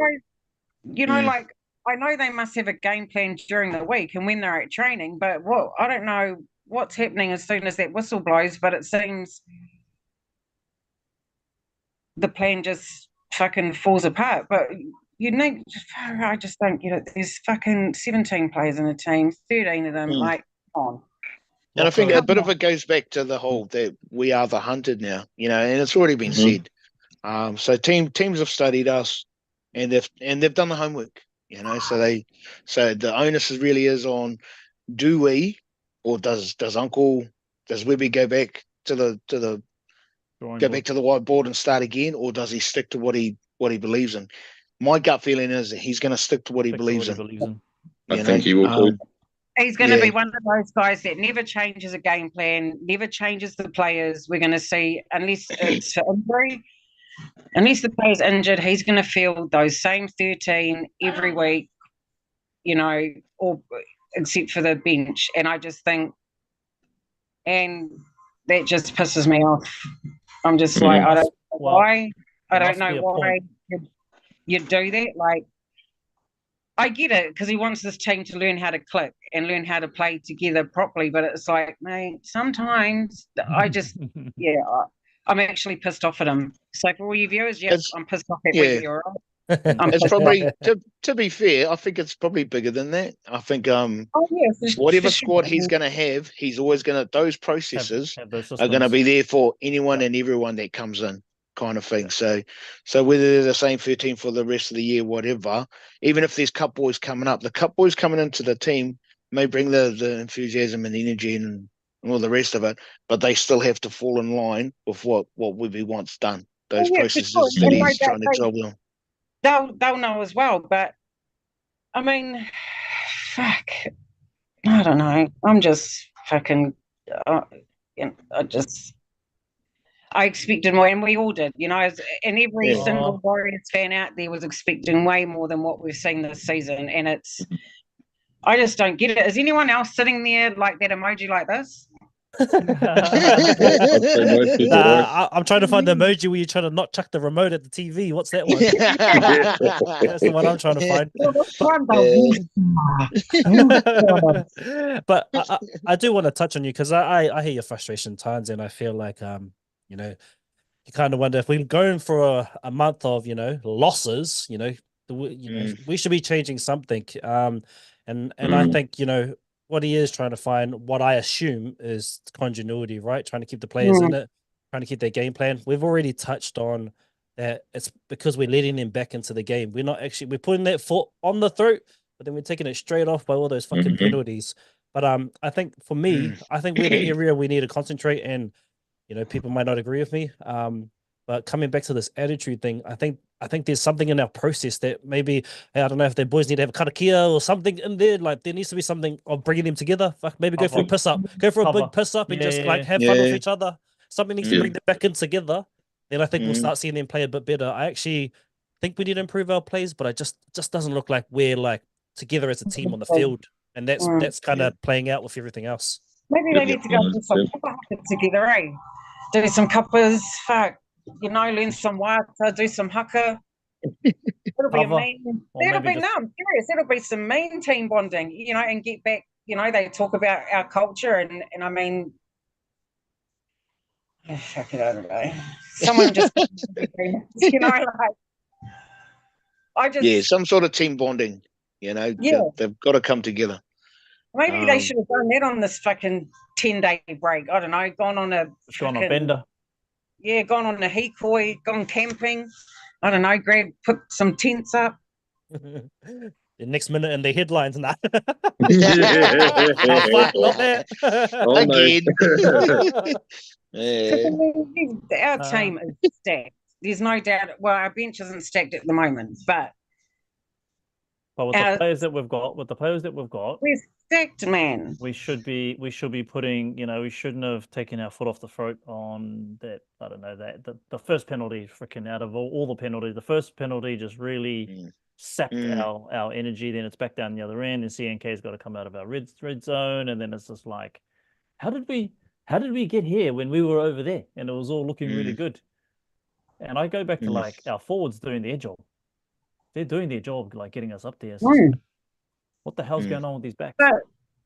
Mm. like, I know they must have a game plan during the week and when they're at training, but I don't know what's happening as soon as that whistle blows, but it seems the plan just fucking falls apart. But I just don't get it. There's fucking 17 players in the team, 13 of them, Mm. like, come on. And I think Locko- a bit of it goes back to the whole that we are the hunted now, and it's already been said. So teams have studied us, and they've done the homework, So the onus really is on, do we, or does Webby go back to the drawing go board. back to the whiteboard and start again, or does he stick to what he believes in? My gut feeling is that he's going to stick to what he Stick to believes what he in. believes in. I think he will too. He's going to Yeah. be one of those guys that never changes a game plan, never changes the players. We're going to see, unless it's for injury, unless the player's injured, he's going to field those same 13 every week, or except for the bench. And I just think, and that just pisses me off. I'm just like, I don't know why. I don't know why you do that. Like, I get it because he wants this team to learn how to click and learn how to play together properly. But it's like, mate, sometimes I just, I'm actually pissed off at him. So for all you viewers, I'm pissed off at Webby, all right? It's probably to be fair, I think it's probably bigger than that. I think whatever squad he's going to have, he's always going to, those processes have those are going to systems. be there for anyone and everyone that comes in, kind of thing. So whether they're the same 13 for the rest of the year, whatever, even if there's cup boys coming up, the cup boys coming into the team may bring the enthusiasm and energy and all the rest of it, but they still have to fall in line with what Webby wants done. Those processes that he's trying to job on. They'll know as well, but I mean, fuck. I don't know. I'm just fucking. I expected more, and we all did. And every single Warriors fan out there was expecting way more than what we've seen this season. And I just don't get it. Is anyone else sitting there like that emoji like this? I'm trying to find the emoji where you're trying to not chuck the remote at the TV. What's that one? That's the one I'm trying to find. But I do want to touch on you because I hear your frustration times, and I feel like you kind of wonder if we're going for a month of losses. We should be changing something. And I think what he is trying to find, what I assume is continuity, right? Trying to keep the players in it, trying to keep their game plan. We've already touched on that. It's because we're letting them back into the game. We're putting that foot on the throat, but then we're taking it straight off by all those fucking penalties. But I think for me, I think we're the area we need to concentrate, and people might not agree with me. But coming back to this attitude thing, I think there's something in our process that maybe, I don't know if the boys need to have a karakia or something in there. Like there needs to be something of bringing them together. Maybe go for a piss up, go for a big piss up, and just like have fun with each other. Something needs to bring them back in together. Then I think we'll start seeing them play a bit better. I actually think we need to improve our plays, but it just doesn't look like we're like together as a team on the field, and that's kind of playing out with everything else. Maybe they need to go do some cuppa together, eh? Do some cuppas, learn some wata, do some haka. It'll be that'll be I'm serious. It'll be some mean team bonding, and get back. They talk about our culture, and I mean, fuck it, I don't know. Someone just, some sort of team bonding. They've got to come together. Maybe they should have done that on this fucking 10-day break. I don't know, gone on a bender. Yeah, gone on a hikoi, gone camping. I don't know, put some tents up. The next minute in the headlines and that. Again. Our team is stacked. There's no doubt. Well, our bench isn't stacked at the moment, but with the players that we've got, we're stacked, man. We should be putting, we shouldn't have taken our foot off the throat on that. I don't know, that the first penalty, freaking out of all the penalties, the first penalty just really sapped our energy. Then it's back down the other end, and CNK's got to come out of our red zone, and then it's just like, how did we get here when we were over there and it was all looking really good? And I go back to like our forwards doing their job. They're doing their job, like getting us up there. So what the hell's going on with these backs? But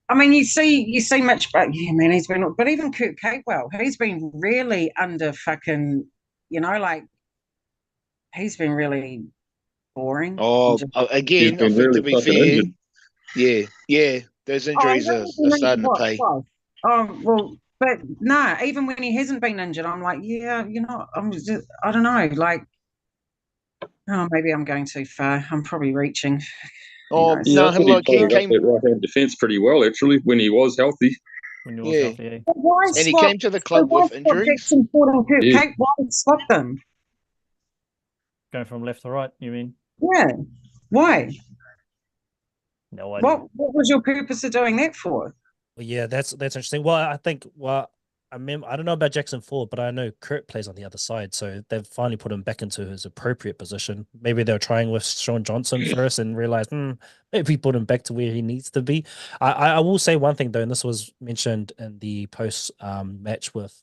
I mean, you see Mitch, but man, he's been. But even Kurt Capewell, he's been really under fucking, he's been really boring. Oh, again, to be fair, those injuries are starting to pay. Oh well, but even when he hasn't been injured, I'm like, I don't know, like. Oh, maybe I'm going too far. I'm probably reaching. I thought he played that right-hand defence pretty well, actually, when he was healthy. And he came to the club with injuries. Why swap them? Going from left to right, you mean? Yeah. Why? No idea. What was your purpose of doing that for? Well, yeah, that's interesting. Well, I think I don't know about Jackson Ford, but I know Kurt plays on the other side, so they've finally put him back into his appropriate position. Maybe they were trying with Sean Johnson first and realized, maybe put him back to where he needs to be. I will say one thing though, and this was mentioned in the post match with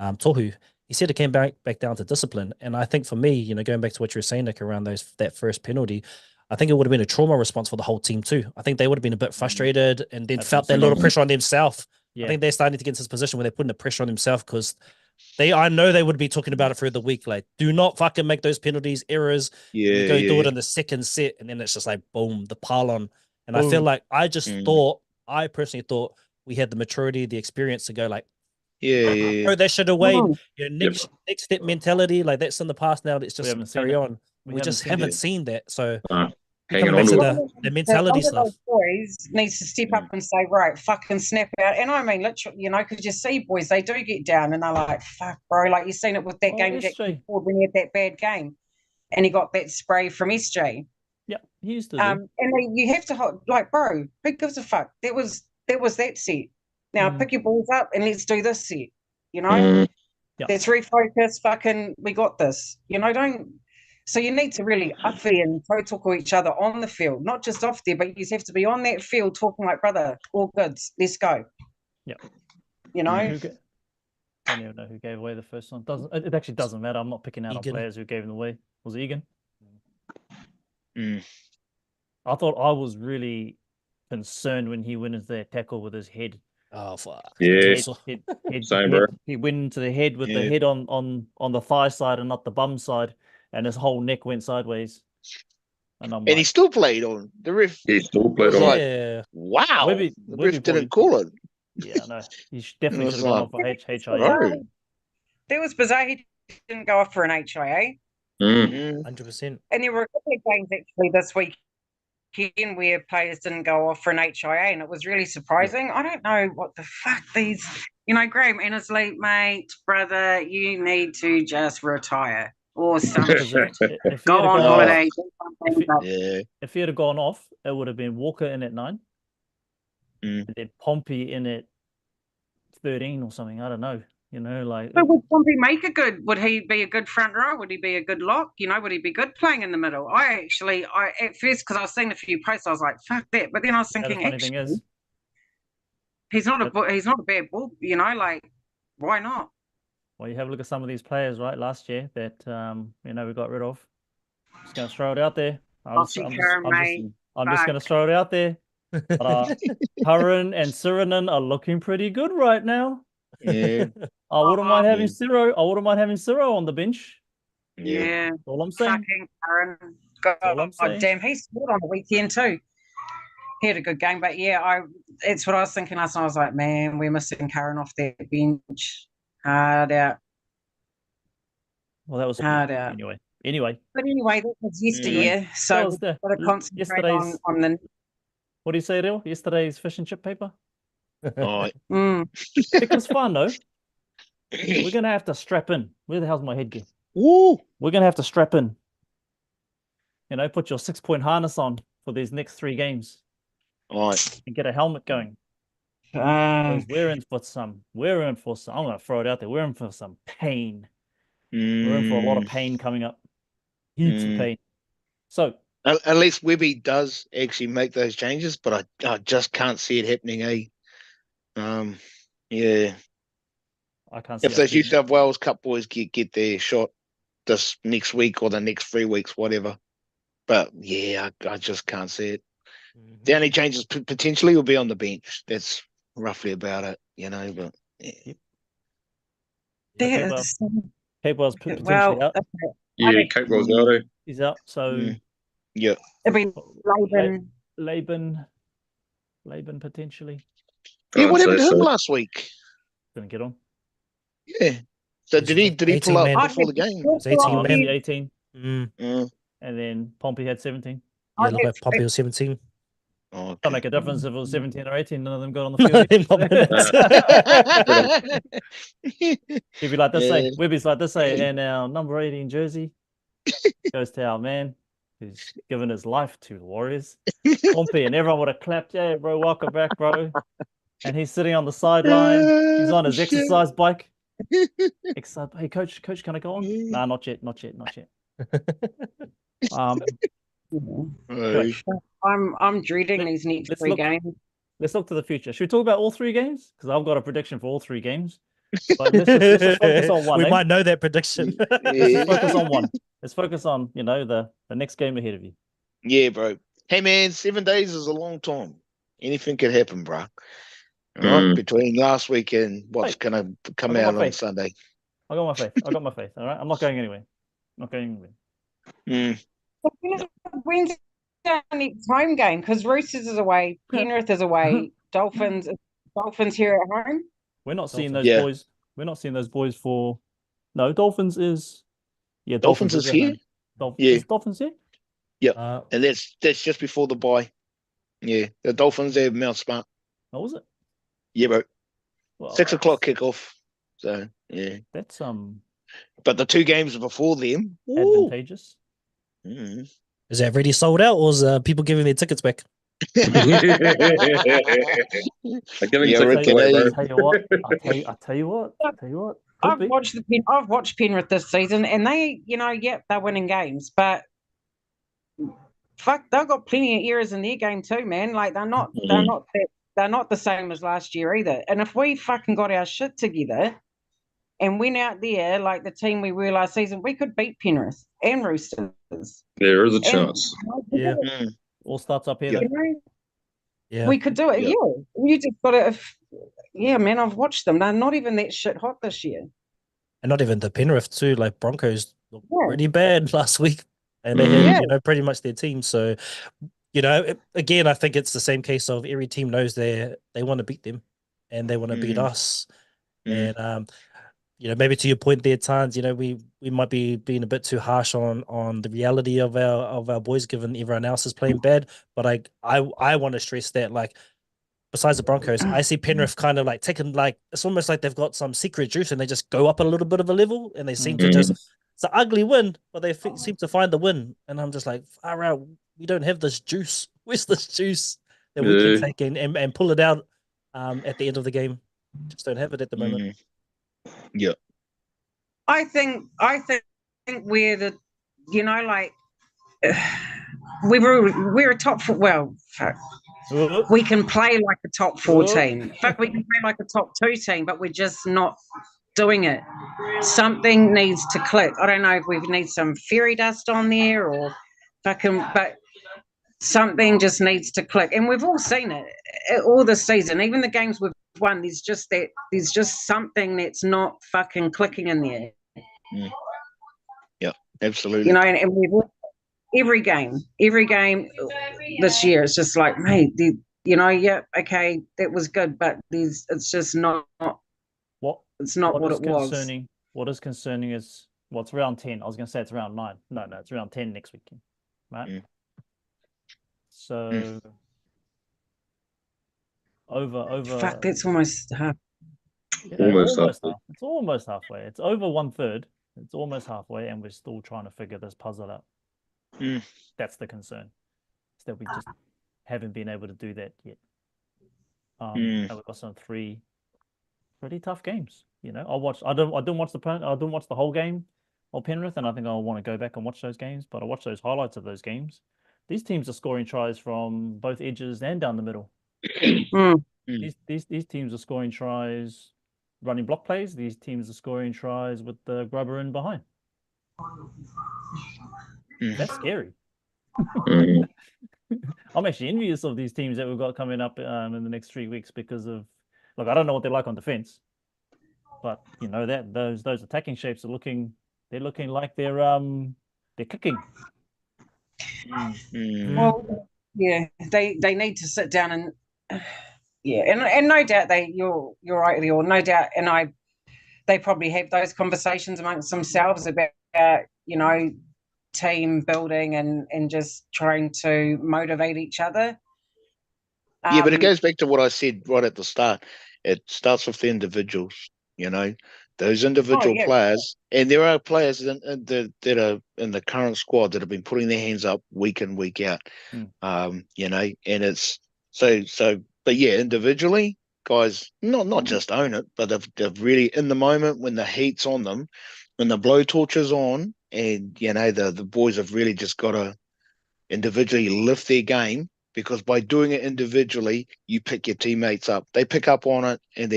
Tohu. He said it came back down to discipline, and I think for me, going back to what you were saying, Nick, around that first penalty, I think it would have been a trauma response for the whole team too. I think they would have been a bit frustrated and then felt that little pressure on themselves. Yeah. I think they're starting to get into this position where they're putting the pressure on themselves because I know they would be talking about it through the week. Like, do not fucking make those penalties, errors. Do it in the second set, and then it's just like boom, the pile on. And I feel like I personally thought we had the maturity, the experience to go like, throw that shit away. Next step mentality, like that's in the past now. Let's just carry on. We just haven't seen that. So. Hanging on to the mentality stuff. Boys needs to step up and say, right, fucking snap out. And I mean, literally, because you see boys, they do get down and they're like, fuck, bro. Like you've seen it with that game Jackson Ford when he had that bad game and he got that spray from SJ. Yeah, he used to. And you have to, like, bro, who gives a fuck? That was That was that set. Now pick your balls up and let's do this set. You know, Yeah. let's refocus. Fucking, we got this. You know, don't. So you need to really uffy and talk with each other on the field, not just off there, but you have to be on that field talking like, brother, all goods, let's go. Yeah. You know? I don't even know who gave away the first one. It actually doesn't matter. I'm not picking out on Egan. players who gave them away. Was it Egan? Mm. I thought I was really concerned when he went into that tackle with his head. Oh fuck. Yeah. Same, bro. He went into the head with the Yeah. head on the thigh side and not the bum side, and his whole neck went sideways. And I'm And he like, still played on. The ref, He still played was on. like, Yeah. wow. Webby The ref didn't probably- call it. yeah, no, he definitely was should have gone like, off for HIA. Right. That was bizarre. He didn't go off for an HIA. Mm. 100%. And there were a couple of games actually this weekend where players didn't go off for an HIA, and it was really surprising. I don't know what the fuck these, you know, Graham Annesley, mate, brother, you need to just retire or something. Because if he Go had on gone off- holiday. Do something, but Yeah. if he had gone off, it would have been Walker in at 9, Mm. and then Pompey in at 13 or something. I don't know. You know, like But would Pompey make a good? Would he be a good front row? Would he be a good lock? You know, would he be good playing in the middle? I at first, because I was seeing a few posts, I was like, "Fuck that!" But then I was the thinking, funny thing actually, is, he's not a bad ball. You know, like why not? well, you have a look at some of these players, right? Last year that you know we got rid of. Just gonna throw it out there. I'm just mate. gonna throw it out there. But, Curran and Sirinen are looking pretty good right now. Yeah. I wouldn't mind having Yeah. Ciro. I wouldn't mind having Ciro on the bench. Yeah. That's all I'm saying. Fucking Karen. all I'm saying. God damn, he scored on the weekend too. He had a good game, but yeah, it's what I was thinking last night. I was like, man, we're missing Karen off that bench. Hard out. Well, that was Hard out. Anyway, But anyway, that was yesteryear, that so was we've got to concentrate on the. what do you say, Real? Yesterday's fish and chip paper. Oh, It was fun though. We're gonna have to strap in. Where the hell's my headgear? woo. We're gonna have to strap in. You know, put your 6-point harness on for these next 3 games All right. and get a helmet going. Because Uh, we're in for some. I'm gonna throw it out there. We're in for some pain. We're in for a lot of pain coming up. Heaps of pain. So Unless Webby does actually make those changes, but I just can't see it happening, yeah. I can't see If us those New beating- South Wales Cup boys get their shot this next week or the next 3 weeks, whatever. But yeah, I just can't see it. The only changes potentially will be on the bench. That's roughly about it, you know. But yeah. there's- Capewell's potentially well, out. Yeah, Kate was out. Eh? He's out. So Yeah. it'll be Laban. Laban potentially Yeah, I'd what happened say to him so. last week? didn't get on. Yeah. So did he 18 pull out man. before the game? It's 18 Oh, man. the 18, Yeah. and then Pompey had 17. Yeah, look at Pompey was 17. Oh, Don't okay. make a difference if it was 17 or 18. None of them got on the None of them got field. minutes. He'd be like this, say, Yeah. Webby's like this, say, and our number 18 jersey goes to our man who's given his life to the Warriors. Pompey, and everyone would have clapped. Yeah, bro, welcome back, bro. And he's sitting on the sideline. He's on his Shit. exercise bike. Hey, coach, can I go on? Nah, not yet. Right. I'm dreading these next Let's 3 look- games. Let's look to the future. Should we talk about all 3 games? Because I've got a prediction for all 3 games. But let's just focus on one. We eh? might know that prediction. Let's just focus on one. Let's focus on, the next game ahead of you. Yeah, bro. Hey, man, 7 days is a long time. Anything could happen, bro. All right, between last week and what's Hey, gonna come I got out my on faith. Sunday. I got my faith. All right. I'm not going anywhere. Mm. When's our next home game? Because Roosters is away, Penrith is away, Dolphins here at home. We're not seeing those Dolphins. Yeah. boys. We're not seeing those boys for. No, Dolphins is. Yeah, Dolphins is at here? home. Dolphins, Yeah. is Dolphins here? And that's just before the bye. Yeah, the Dolphins have Mount Smart. Oh, was it? Yeah, bro. Well, 6 o'clock kickoff. So yeah, That's but the 2 games before them. Ooh. advantageous. Mm. Is that already sold out, or is people giving their tickets back? Like giving Yeah, tickets Ricky, away, bro. Tell you what, I tell you what. Could I've be. watched Penrith this season, and they, yep, they're winning games, but fuck, they've got plenty of errors in their game too, man. Like they're not the same as last year either. And if we fucking got our shit together and went out there like the team we were last season, we could beat Penrith and Roosters. There is a chance. Yeah. Mm. All starts up here. Yeah. Though. Yeah. We could do it. Yeah. Yeah, you just got to. Yeah, man, I've watched them. They're not even that shit hot this year. And not even the Penrith too. Like Broncos looked Yeah. pretty bad last week, and they Mhm. had pretty much their team. So, again, I think it's the same case of every team knows they want to beat them, and they want to beat us. And maybe to your point there, Tans, we might be being a bit too harsh on the reality of our boys, given everyone else is playing bad. But I want to stress that, like, besides the Broncos, I see Penrith kind of like taking, like, it's almost like they've got some secret juice and they just go up a little bit of a level and they seem to just, it's an ugly win, but they seem to find the win. And I'm just like, far out, we don't have this juice. Where's this juice that we can take and pull it out at the end of the game? Just don't have it at the moment. Yeah. I think we're the, we're a top four. Well, fuck. We can play like a top 4 team. Fuck, we can play like a top 2 team, but we're just not doing it. Something needs to click. I don't know if we need some fairy dust on there or fucking, but something just needs to click. And we've all seen it all this season. Even the games we've won, there's just something that's not fucking clicking in there. Yeah, absolutely. And we've all, every game this year, it's just like, mate, okay, that was good, but it's just not what it's not what it was. What is concerning is, well, it's round 10. I was going to say it's round 9. No, it's round 10 next weekend, right? So over. Fuck, that's almost half. Yeah, almost half. It's almost halfway. It's over 1/3. It's almost halfway, and we're still trying to figure this puzzle out. That's the concern. Is that we just haven't been able to do that yet. And we've got some 3 pretty tough games. I didn't watch the whole game of Penrith, and I think I'll want to go back and watch those games. But I watched those highlights of those games. These teams are scoring tries from both edges and down the middle. These teams are scoring tries, running block plays. These teams are scoring tries with the grubber in behind. That's scary. I'm actually envious of these teams that we've got coming up in the next 3 weeks because of, look, I don't know what they're like on defense, but that those attacking shapes are looking like they're kicking. Well, yeah, they need to sit down and and no doubt you're right, Leo, no doubt, and they probably have those conversations amongst themselves about team building and just trying to motivate each other. But it goes back to what I said right at the start. It starts with the individuals, those individual players, and there are players that are in the current squad that have been putting their hands up week in, week out. And it's but yeah, individually, guys, not just own it, but they've really, in the moment when the heat's on them, when the blowtorch is on, and the boys have really just got to individually lift their game, because by doing it individually, you pick your teammates up. They pick up on it, and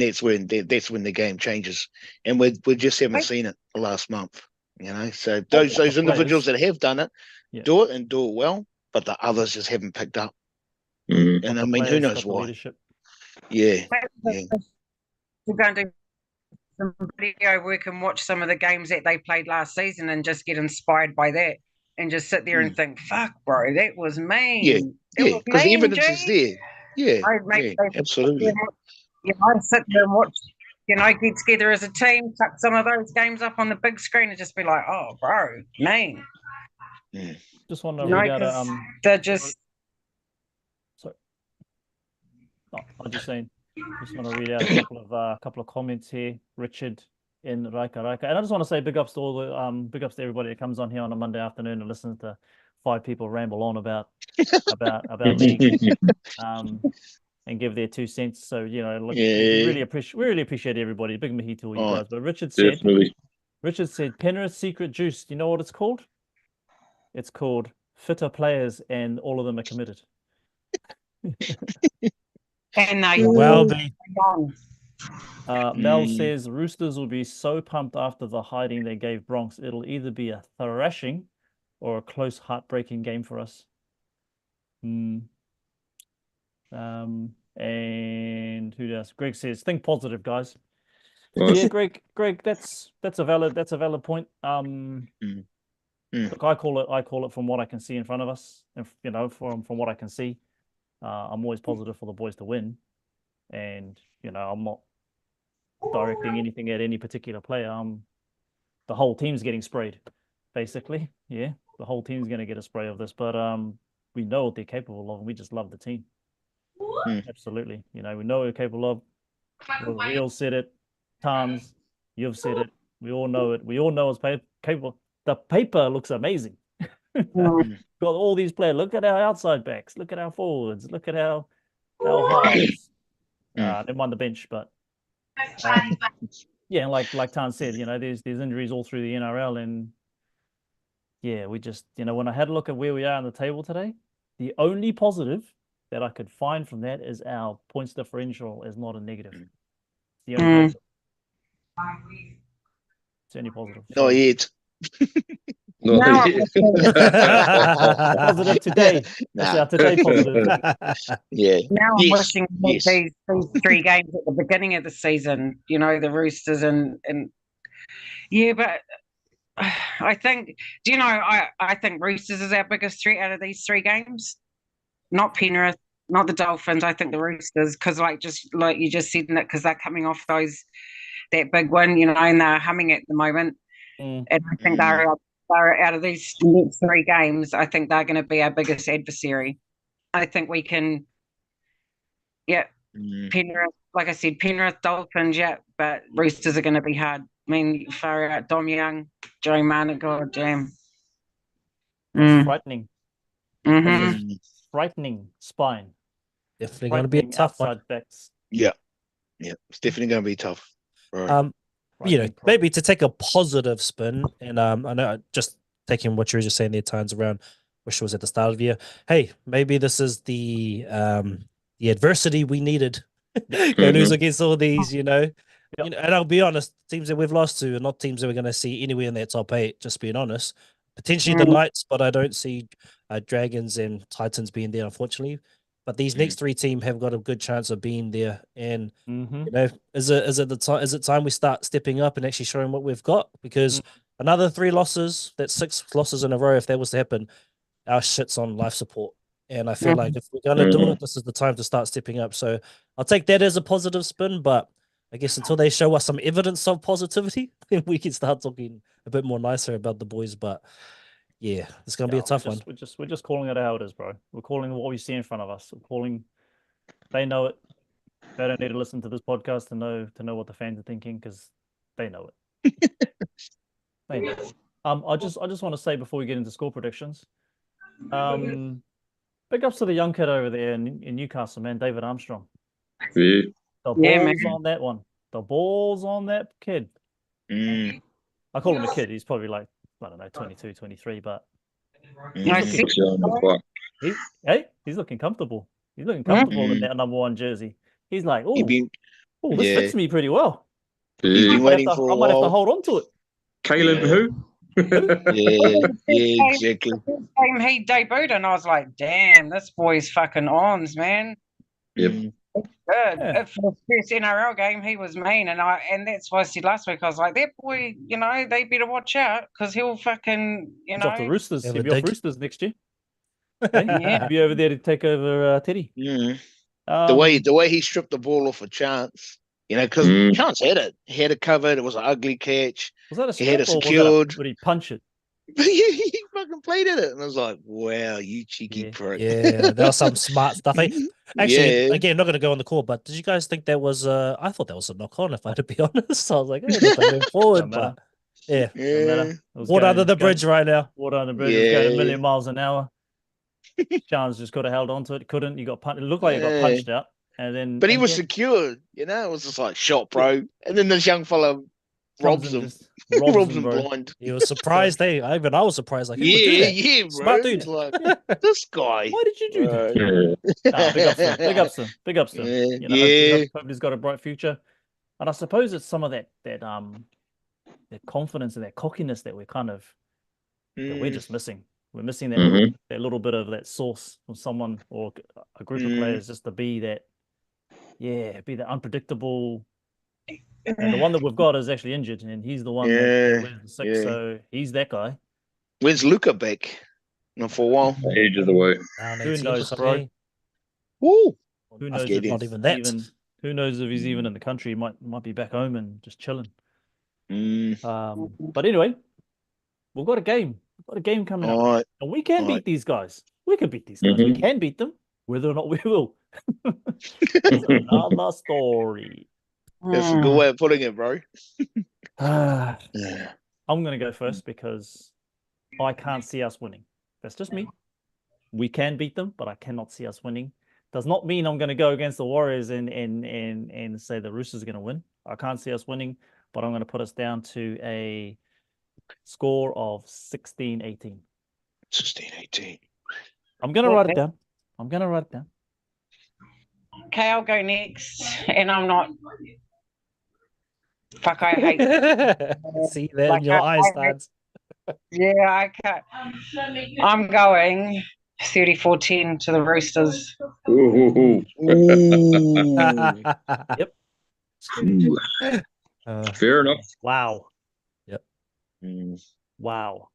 that's when the game changes. And we just haven't seen it the last month. So those individuals that have done it, do it and do it well, but the others just haven't picked up. And I mean, who knows why? Leadership. We're going to do some video work and watch some of the games that they played last season and just get inspired by that and just sit there and think, fuck, bro, that was mean. Because the evidence is there. Absolutely. I sit there and watch, get together as a team, tuck some of those games up on the big screen and just be like, oh, bro, mean. Just want to read out they're just... Sorry. I'm just saying. Just want to read out a couple of comments here. Richard in Raika, and I just want to say big ups to everybody that comes on here on a Monday afternoon and listens to 5 people ramble on about league, and give their 2 cents. So look, we really appreciate everybody. Big mahi to all you guys. But Richard said Penrith secret juice. Do you know what it's called? It's called fitter players, and all of them are committed. And they Well be. Mel says Roosters will be so pumped after the hiding they gave Bronx. It'll either be a thrashing or a close, heartbreaking game for us. And who else? Greg says, think positive, guys. Yeah, Greg, that's a valid point. Look, I call it from what I can see in front of us, and from what I can see, I'm always positive for the boys to win, and I'm not directing anything at any particular player. The whole team's getting sprayed, basically. Yeah, the whole team's going to get a spray of this, but we know what they're capable of, and we just love the team. Absolutely, we know what we're capable of. Real said it, Tans, you've said it. We all know it. We all know it's capable. The paper looks amazing. Got all these players. Look at our outside backs. Look at our forwards. Look at our halves. They won the bench, but yeah, like Tan said, there's injuries all through the NRL, and yeah, we just when I had a look at where we are on the table today, the only positive that I could find from that is our points differential is not a negative. The only positive. It's only positive. Not yet. Positive today. That's our today positive. Yeah. Now I'm wishing these 3 games at the beginning of the season, the Roosters and yeah, but I think, I think Roosters is our biggest threat out of these 3 games. Not Penrith, not the Dolphins. I think the Roosters, because just like you just said, because they're coming off that big win, and they're humming at the moment. And I think they're out of these next 3 games, I think they're going to be our biggest adversary. I think we can, Penrith, like I said, Penrith, Dolphins, but Roosters are going to be hard. I mean, far out, Dom Young, Joey Manu, God damn. That's frightening. Frightening spine. Definitely going to be a tough one. Backs. Yeah, it's definitely going to be tough. Right. Maybe to take a positive spin, and I know just taking what you were just saying there, times around, wish it was at the start of the year. Hey, maybe this is the adversity we needed. Go lose against all these, and I'll be honest, teams that we've lost to are not teams that we're going to see anywhere in that top 8. Just being honest, potentially the Knights, but I don't see Dragons and Titans being there, unfortunately. But these next 3 teams have got a good chance of being there. And is it time we start stepping up and actually showing what we've got? Because another 3 losses, that's 6 losses in a row. If that was to happen, our shit's on life support. And I feel like if we're going to do it, this is the time to start stepping up. So I'll take that as a positive spin. But I guess until they show us some evidence of positivity, then we can start talking a bit more nicer about the boys. But yeah, it's going to be a tough one. We're just calling it how it is, bro. We're calling what we see in front of us. We're calling. They know it. They don't need to listen to this podcast to know what the fans are thinking, because they know it. They know it. I just want to say before we get into score predictions, big ups to the young kid over there in Newcastle, man, David Armstrong. Yeah. The balls on that one. The balls on that kid. I call him a kid. He's probably like, I don't know, 22, 23, but he's looking comfortable. He's looking comfortable in that number 1 jersey. He's like, this fits me pretty well. I might have to hold on to it. Caleb who? Exactly. He debuted, and I was like, damn, this boy's fucking ons, man. Yep. Good. For the first NRL game, he was mean, and that's why I said last week. I was like, that boy, they better watch out, because he'll fucking, He's off the Roosters. He'll be off Roosters next year. He'll be over there to take over Teddy. The way he stripped the ball off a Chance, because Chance had it covered. It was an ugly catch. Was that a he had it secured? Would he punch it? He fucking played at it, and I was like, "Wow, you cheeky prick!" Yeah, there was some smart stuff. Actually, again, not going to go on the call, but did you guys think that was? I thought that was a knock on. If I had to be honest, I was like, "Hey, moving forward," but Yeah. Doesn't matter. Yeah. It was Water going- under the going- bridge right now. Water under the bridge. It was going a Yeah. million miles an hour. Chance just could have held on to it. Couldn't. You got punched. It looked like you got punched out. And then, But he and was then secured, you know. It was just like shot, bro. And then this young fella comes robs and him, just robs robs him, him bro. blind. He was surprised. Hey, I was surprised. Like, who would do Yeah, that? yeah, bro. Smart dude. It's like this guy. Why did you do that? Yeah. Nah, big ups to him. Big ups to him. Big ups to him. Yeah, You know, hopefully, yeah. hopefully he's got a bright future. And I suppose it's some of that confidence and that cockiness that we're kind of that we're just missing. We're missing that Mhm. little bit of that sauce from someone or a group of Mm. players just to be that, be that unpredictable. And the one that we've got is actually injured, and he's the one that wears the six. yeah. So he's that guy. When's Luca back? Not for a while. Ages away. Down Who 18 knows, for bro? me. Woo. Who I knows get if it. Not he's even that. even who knows if he's even in the country? He might be back home and just chilling. Mm. But anyway, we've got a game. We've got a game coming up. All right. And we can Right. beat these guys. We can beat these guys. We Mhm. can beat them. Whether or not we will. That's another story. That's a good way of putting it, bro. I'm Yeah. going to go first because I can't see us winning. That's just me. We can beat them, but I cannot see us winning. Does not mean I'm going to go against the Warriors and say the Roosters are going to win. I can't see us winning, but I'm going to put us down to a score of 16-18. 16-18. I'm going to Well, write it down. I'm going to write it down. Okay, I'll go next. And I'm not. Fuck, I hate. See that in Like, your I- eyes, I- Stans. Yeah, I can't. I'm going 34-10 to the Roosters. Ooh. Ooh. Fair enough. Wow. Mm. Wow.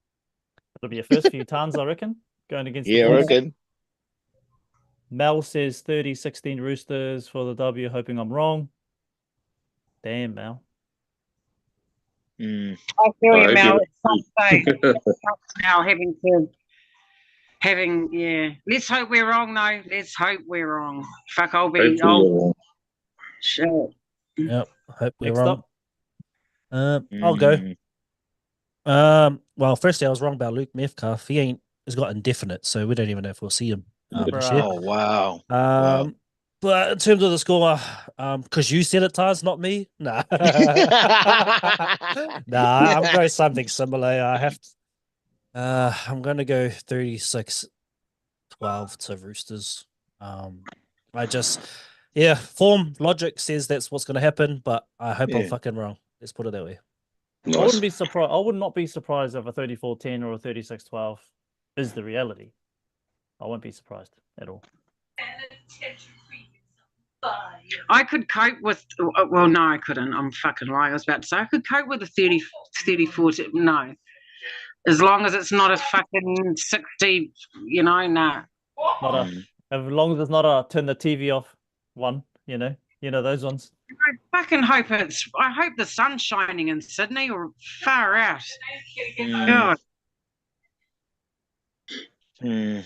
It'll be your first few times, I reckon, going against Yeah, I the Bulls. reckon. Mel says 30-16 Roosters for the W, hoping I'm wrong. Damn, Mel. Mm. I feel I you, hope Mel. you're It's tough day. It's tough now yeah. Let's hope we're wrong, though. Let's hope we're wrong. Fuck, I'll be. Hopefully you're Shit. Yep. Hope we're Next wrong. up. I'll go. Mm. Well, firstly, I was wrong about Luke Metcalf. He's got indefinite, so we don't even know if we'll see him this Bruh. year. Oh, wow. But in terms of the score, because you said it, Taz, not me. Nah, nah, I'm going something similar. I have to. I'm going to go 36-12 to Roosters. Form logic says that's what's going to happen, but I hope I'm Yeah. fucking wrong. Let's put it that way. I nice. wouldn't be surprised. I would not be surprised if a 34-10 or a 36-12 is the reality. I won't be surprised at all. I could cope with. Well, no, I couldn't. I'm fucking lying. I was about to say I could cope with a 34. No, as long as it's not a fucking 60. Nah. Not a, Mm. as long as it's not a turn the TV off one. You know those ones. I fucking hope it's. I hope the sun's shining in Sydney or far out. Mm. God. Mm.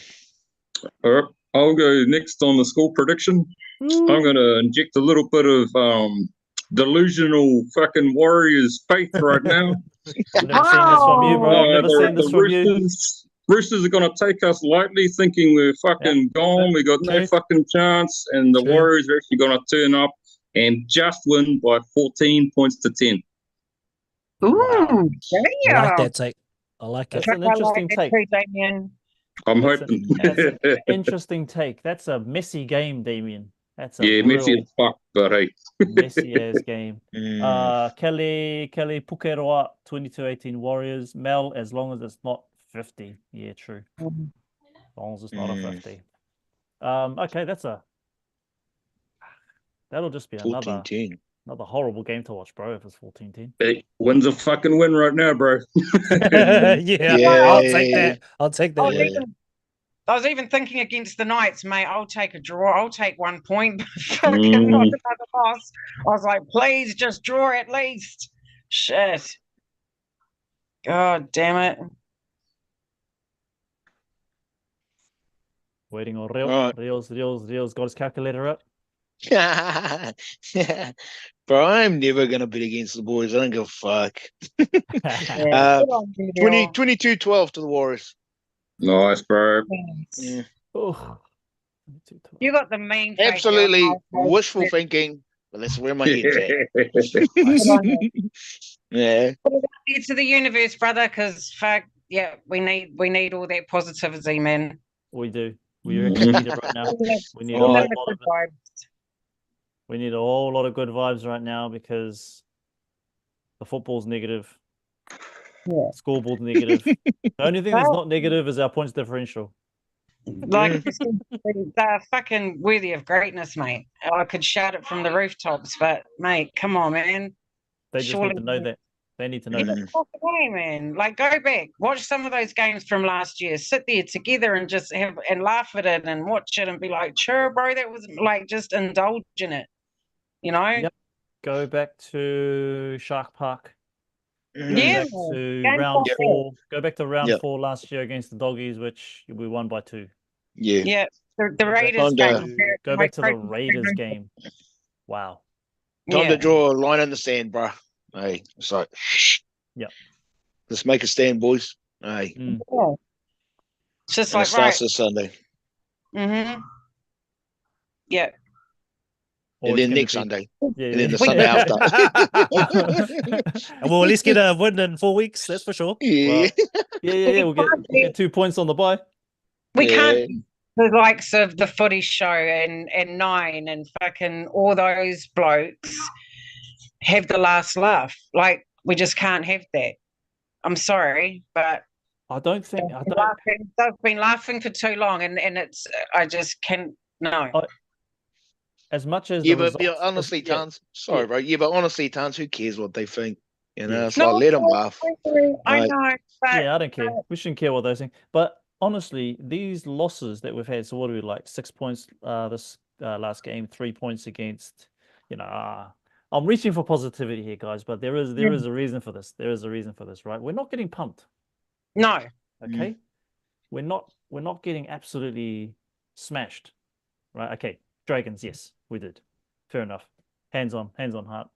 All right. I'll go next on the score prediction. I'm going to inject a little bit of delusional fucking Warriors faith right now. I've never seen this from you, bro. I've never seen this the from you. Roosters are going to take us lightly, thinking we're fucking gone. We got no True. fucking chance, and the True. Warriors are actually going to turn up and just win by 14 points to 10. Ooh, I damn. like that take. I like it. That's an interesting take. Too, Damien. I'm That's hoping. an interesting take. That's a messy game, Damien. That's a Yeah, messy real as fuck, but hey. messy ass game. Mm. Kelly Pukeroa, 22-18 Warriors. Mel, as long as it's not 50. Yeah, true. As long as it's not a 50. Okay, that'll just be another 14-10. horrible game to watch, bro, if it's 14-10. Hey, win's a fucking win right now, bro. Yeah, I'll take that. I'll take that. Yeah. I was even thinking against the Knights, mate. I'll take a draw. I'll take 1 point. Fucking not another loss. I was like, please just draw at least. Shit. God damn it. Waiting on Real. Right. Real's got his calculator up. Bro, I'm never gonna bet against the boys. I don't give a fuck. Yeah. Good on you, 22-12 to the Warriors. Nice, bro. Yeah. Oh, You got the mean face. Absolutely Good wishful thinking, but that's where my head's at. on you. Yeah. Put it out there to the universe, brother, because fuck, yeah, we need all that positivity, man. we do. We actually need it right now. We need a All whole right. lot of it. We need a whole lot of good vibes right now because the football's negative. Yeah. Scoreboard's negative. The only thing that's not negative is our points differential. Like they're fucking worthy of greatness, mate. I could shout it from the rooftops, but mate, come on, man. They just need to know that. They need to know that. Hey, man, like go back, watch some of those games from last year, sit there together and just have and laugh at it and watch it and be like, sure, bro, that was like just indulge in it, you know? Yep. Go back to Shark Park. Go Yeah. back to Game round five. 4. Go back to round Yep. 4 last year against the Doggies, which we won by 2. Yeah. Yeah, the Go back Raiders to- game. Go back to the Raiders game. Wow. Time Yeah. to draw a line in the sand, bro. Hey, it's like, Yep. Let's make a stand, boys. Hey, Mm. Yeah. It's just and it like right. starts this Sunday. Mm-hmm. Yeah. Or And it's then gonna next be- Sunday. Yeah, And then the yeah. Sunday after. And we'll at least get a win in 4 weeks, that's for sure. Yeah. Yeah. We'll get 2 points on the bye. We Yeah. can't the likes of the footy show and Nine and fucking all those blokes have the last laugh. Like we just can't have that. I'm sorry, but I don't think. they've been laughing for too long, and it's I just can't. No. As much as Yeah, the but results, honestly, yeah, Tans, sorry, yeah. bro. Yeah, but honestly, Tans, who cares what they think? You know, Yeah. it's like, let them laugh. I Right. know, but Yeah, I don't care. We shouldn't care what they think. But honestly, these losses that we've had, so what are we like? 6 points this last game, 3 points against, I'm reaching for positivity here, guys, but there is a reason for this. There is a reason for this, right? We're not getting pumped. no. Okay. We're not getting absolutely smashed. Right? Okay. Dragons, yes, we did. Fair enough. Hands on heart.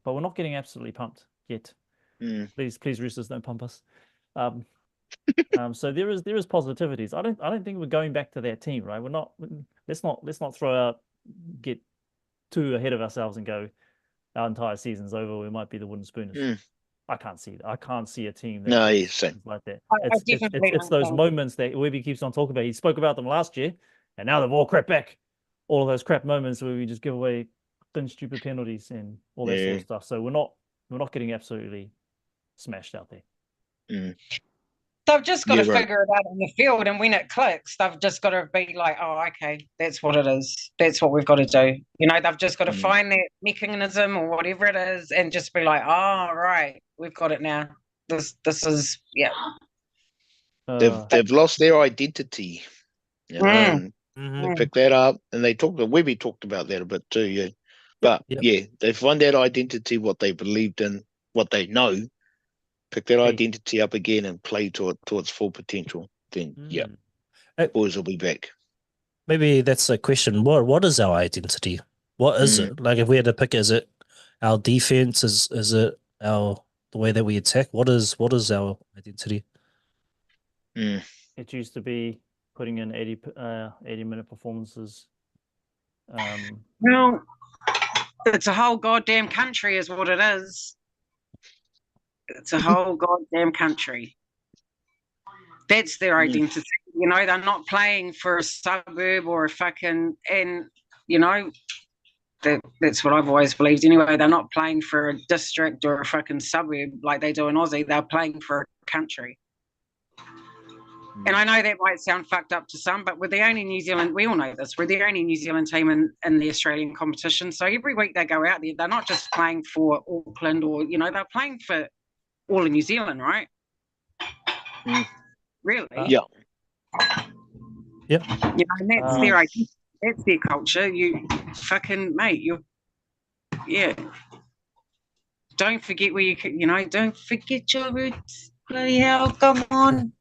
But we're not getting absolutely pumped yet. Please, Roosters, don't pump us. So there is positivities. I don't think we're going back to that team, right? We're not. Let's not get too ahead of ourselves and go our entire season's over. We might be the wooden spooners. I can't see that. I can't see a team that like that. It's those moments that Webby keeps on talking about. He spoke about them last year, and now they've all crept back. All of those crap moments where we just give away thin, stupid penalties and all that sort of stuff. So we're not getting absolutely smashed out there. They've just got to figure it out on the field, and when it clicks, they've just got to be like, "Oh, okay, that's what it is. That's what we've got to do." You know, they've just got to find that mechanism or whatever it is, and just be like, "Oh, right, we've got it now. This is They've lost their identity. You know, they picked that up, and Webby talked about that a bit too. Yeah, but they find that identity, what they believed in, what they know. Pick that identity up again and play to its full potential. Then, boys will be back. Maybe that's a question. What is our identity? What is it? Like, if we had to pick, is it our defense? Is it the way that we attack? What is our identity? It used to be putting in 80-minute performances. Well, it's a whole goddamn country, is what it is. It's a whole goddamn country. That's their identity. You know, they're not playing for a suburb or a fucking, and you know, that's what I've always believed anyway. They're not playing for a district or a fucking suburb like they do in Aussie. They're playing for a country. And I know that might sound fucked up to some, but we're the only New Zealand, we all know this, we're the only New Zealand team in the Australian competition. So every week they go out there, they're not just playing for Auckland or, you know, they're playing for all of New Zealand, right? Really? Yeah. Yeah. You know, and that's their identity, that's their culture. You fucking, mate, don't forget where you know, don't forget your roots. Bloody hell, come on.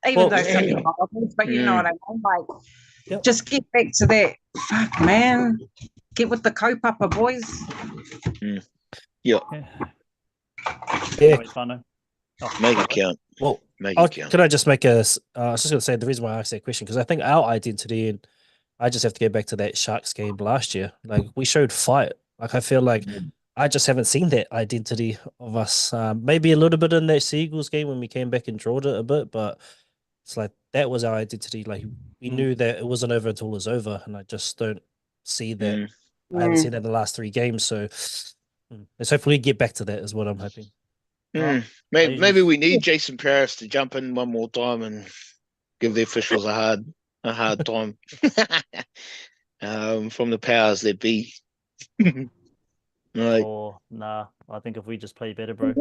Even Well- though some people are obvious, but you know what I mean? Like, Yep. just get back to that. Fuck, man. Get with the kaupapa, boys. Yeah. Yeah. Yeah. Anyways, Whānau. Oh, Make sorry, it count. Well, Make it count. can I just make a? I was just going to say the reason why I asked that question because I think our identity, and I just have to go back to that Sharks game last year. Like we showed fight. Like I feel like I just haven't seen that identity of us. Maybe a little bit in that Seagulls game when we came back and drawed it a bit, but it's like that was our identity. Like we knew that it wasn't over until it was over, and I just don't see that. I haven't seen that in the last 3 games, so let's hopefully get back to that. Is what I'm hoping. Maybe we need Jason Paris to jump in one more time and give the officials a hard time from the powers that be. Right. Or nah, I think if we just play better, bro,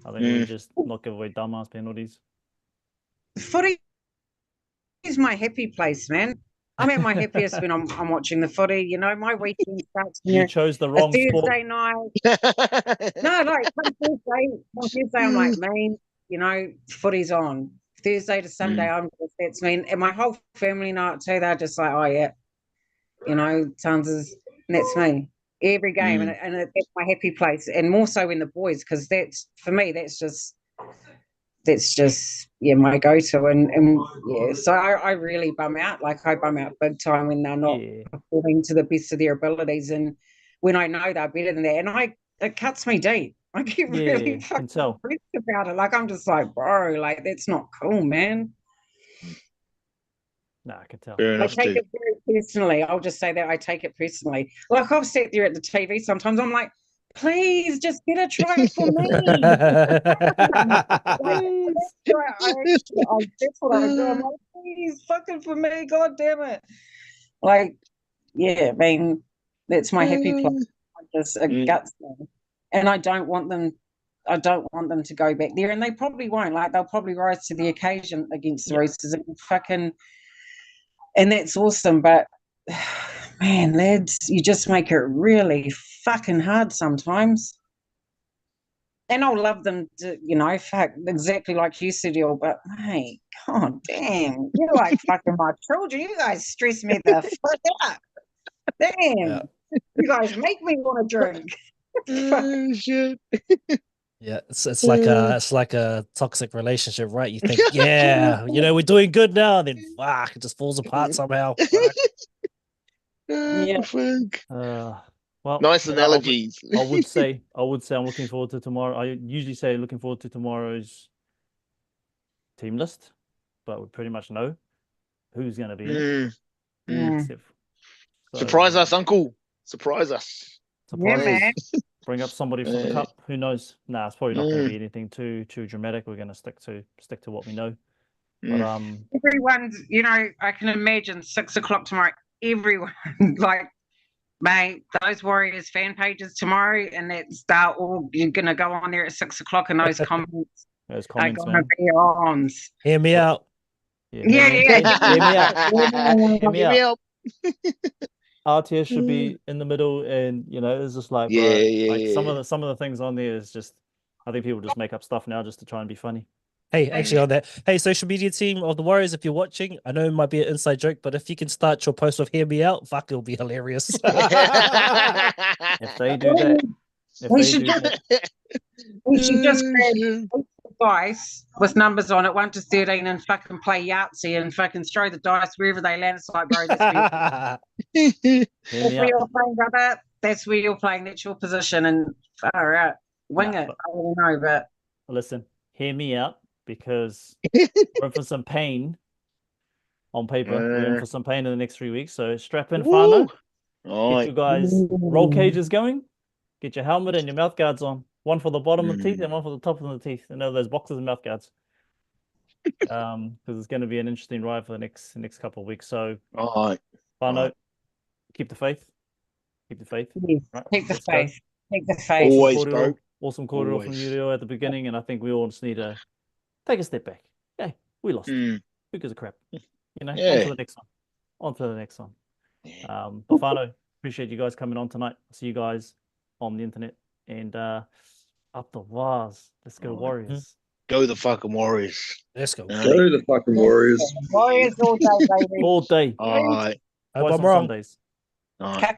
I think we just not give away dumbass penalties. Footy is my happy place, man. I'm at my happiest when I'm watching the footy. You know, my weekend starts You chose the wrong sport. Thursday night. No, like come Thursday, I'm like, man, you know, footy's on. Thursday to Sunday, that's me. And my whole family know it too. They're just like, oh yeah, you know, tons is, and that's me. Every game, and that's my happy place, and more so in the boys because that's for me. That's just my go-to, and yeah. So I really bum out. Like I bum out big time when they're not performing to the best of their abilities, and when I know they're better than that, and it cuts me deep. I get really fucking depressed about it. Like I'm just like, bro, like that's not cool, man. No, I can tell. I take it very personally. I'll just say that I take it personally. Like I've sat there at the TV sometimes. I'm like, please just get a try for me. That's what I do. I'm like, please, fucking for me. God damn it. Like, yeah, I mean, that's my happy place. It guts me. And I don't want them to go back there. And they probably won't. Like they'll probably rise to the occasion against the Roosters and that's awesome. But man, lads, you just make it really fucking hard sometimes. And I'll love them to, you know, fuck, exactly like you said, but hey, god damn, you're like fucking my children. You guys stress me the fuck out. Damn, you guys make me want to drink. Shit. Yeah, it's like a toxic relationship, right? You think, yeah, you know, we're doing good now, then fuck, it just falls apart somehow. Well, nice analogies. I would say I'm looking forward to tomorrow. I usually say looking forward to tomorrow's team list, but we pretty much know who's going to be in it. Surprise us, Uncle. Surprise us. Bring up somebody for the cup. Who knows? Nah, it's probably not going to be anything too dramatic. We're going to stick to what we know. But everyone's, you know, I can imagine 6 o'clock tomorrow. Everyone like, mate, those Warriors fan pages tomorrow, and they're all you're going to go on there at 6 o'clock, and those comments are going to be on. Hear me out. Hear me out. RTS should be in the middle, and you know, it's just like, some of the things on there is just, I think people just make up stuff now just to try and be funny. Hey, actually on that, hey, social media team of the Warriors, if you're watching, I know it might be an inside joke, but if you can start your post with "Hear me out," fuck, it'll be hilarious. If they do that, we should just dice with numbers on it 1 to 13 and fucking play Yahtzee and fucking throw the dice wherever they land. It's like, bro, that's where you're playing, brother. That's where you're playing. That's your position, and far out, wing it. I don't know, but listen, hear me out, because we're in for some pain on paper. We're in for some pain in the next 3 weeks. So strap in, Whānau. Get you guys roll cages going. Get your helmet and your mouth guards on. One for the bottom of the teeth and one for the top of the teeth. And those boxes and mouth guards. Because it's going to be an interesting ride for the next couple of weeks. So, Whānau, keep the faith. Keep the faith. Yes. Right? Keep the faith. Keep the faith. Always, bro. Awesome quarter from you at the beginning, and I think we all just need to take a step back. Okay, we lost. Who gives a crap? You know, on to the next one. On to the next one. But Whānau, appreciate you guys coming on tonight. See you guys on the internet, and up the Waz. Let's go Warriors. Go the fucking Warriors. Let's go. No. Go the fucking Warriors. Warriors all day, baby. All day. All right. Hope Twice I'm on wrong. Sundays. All right.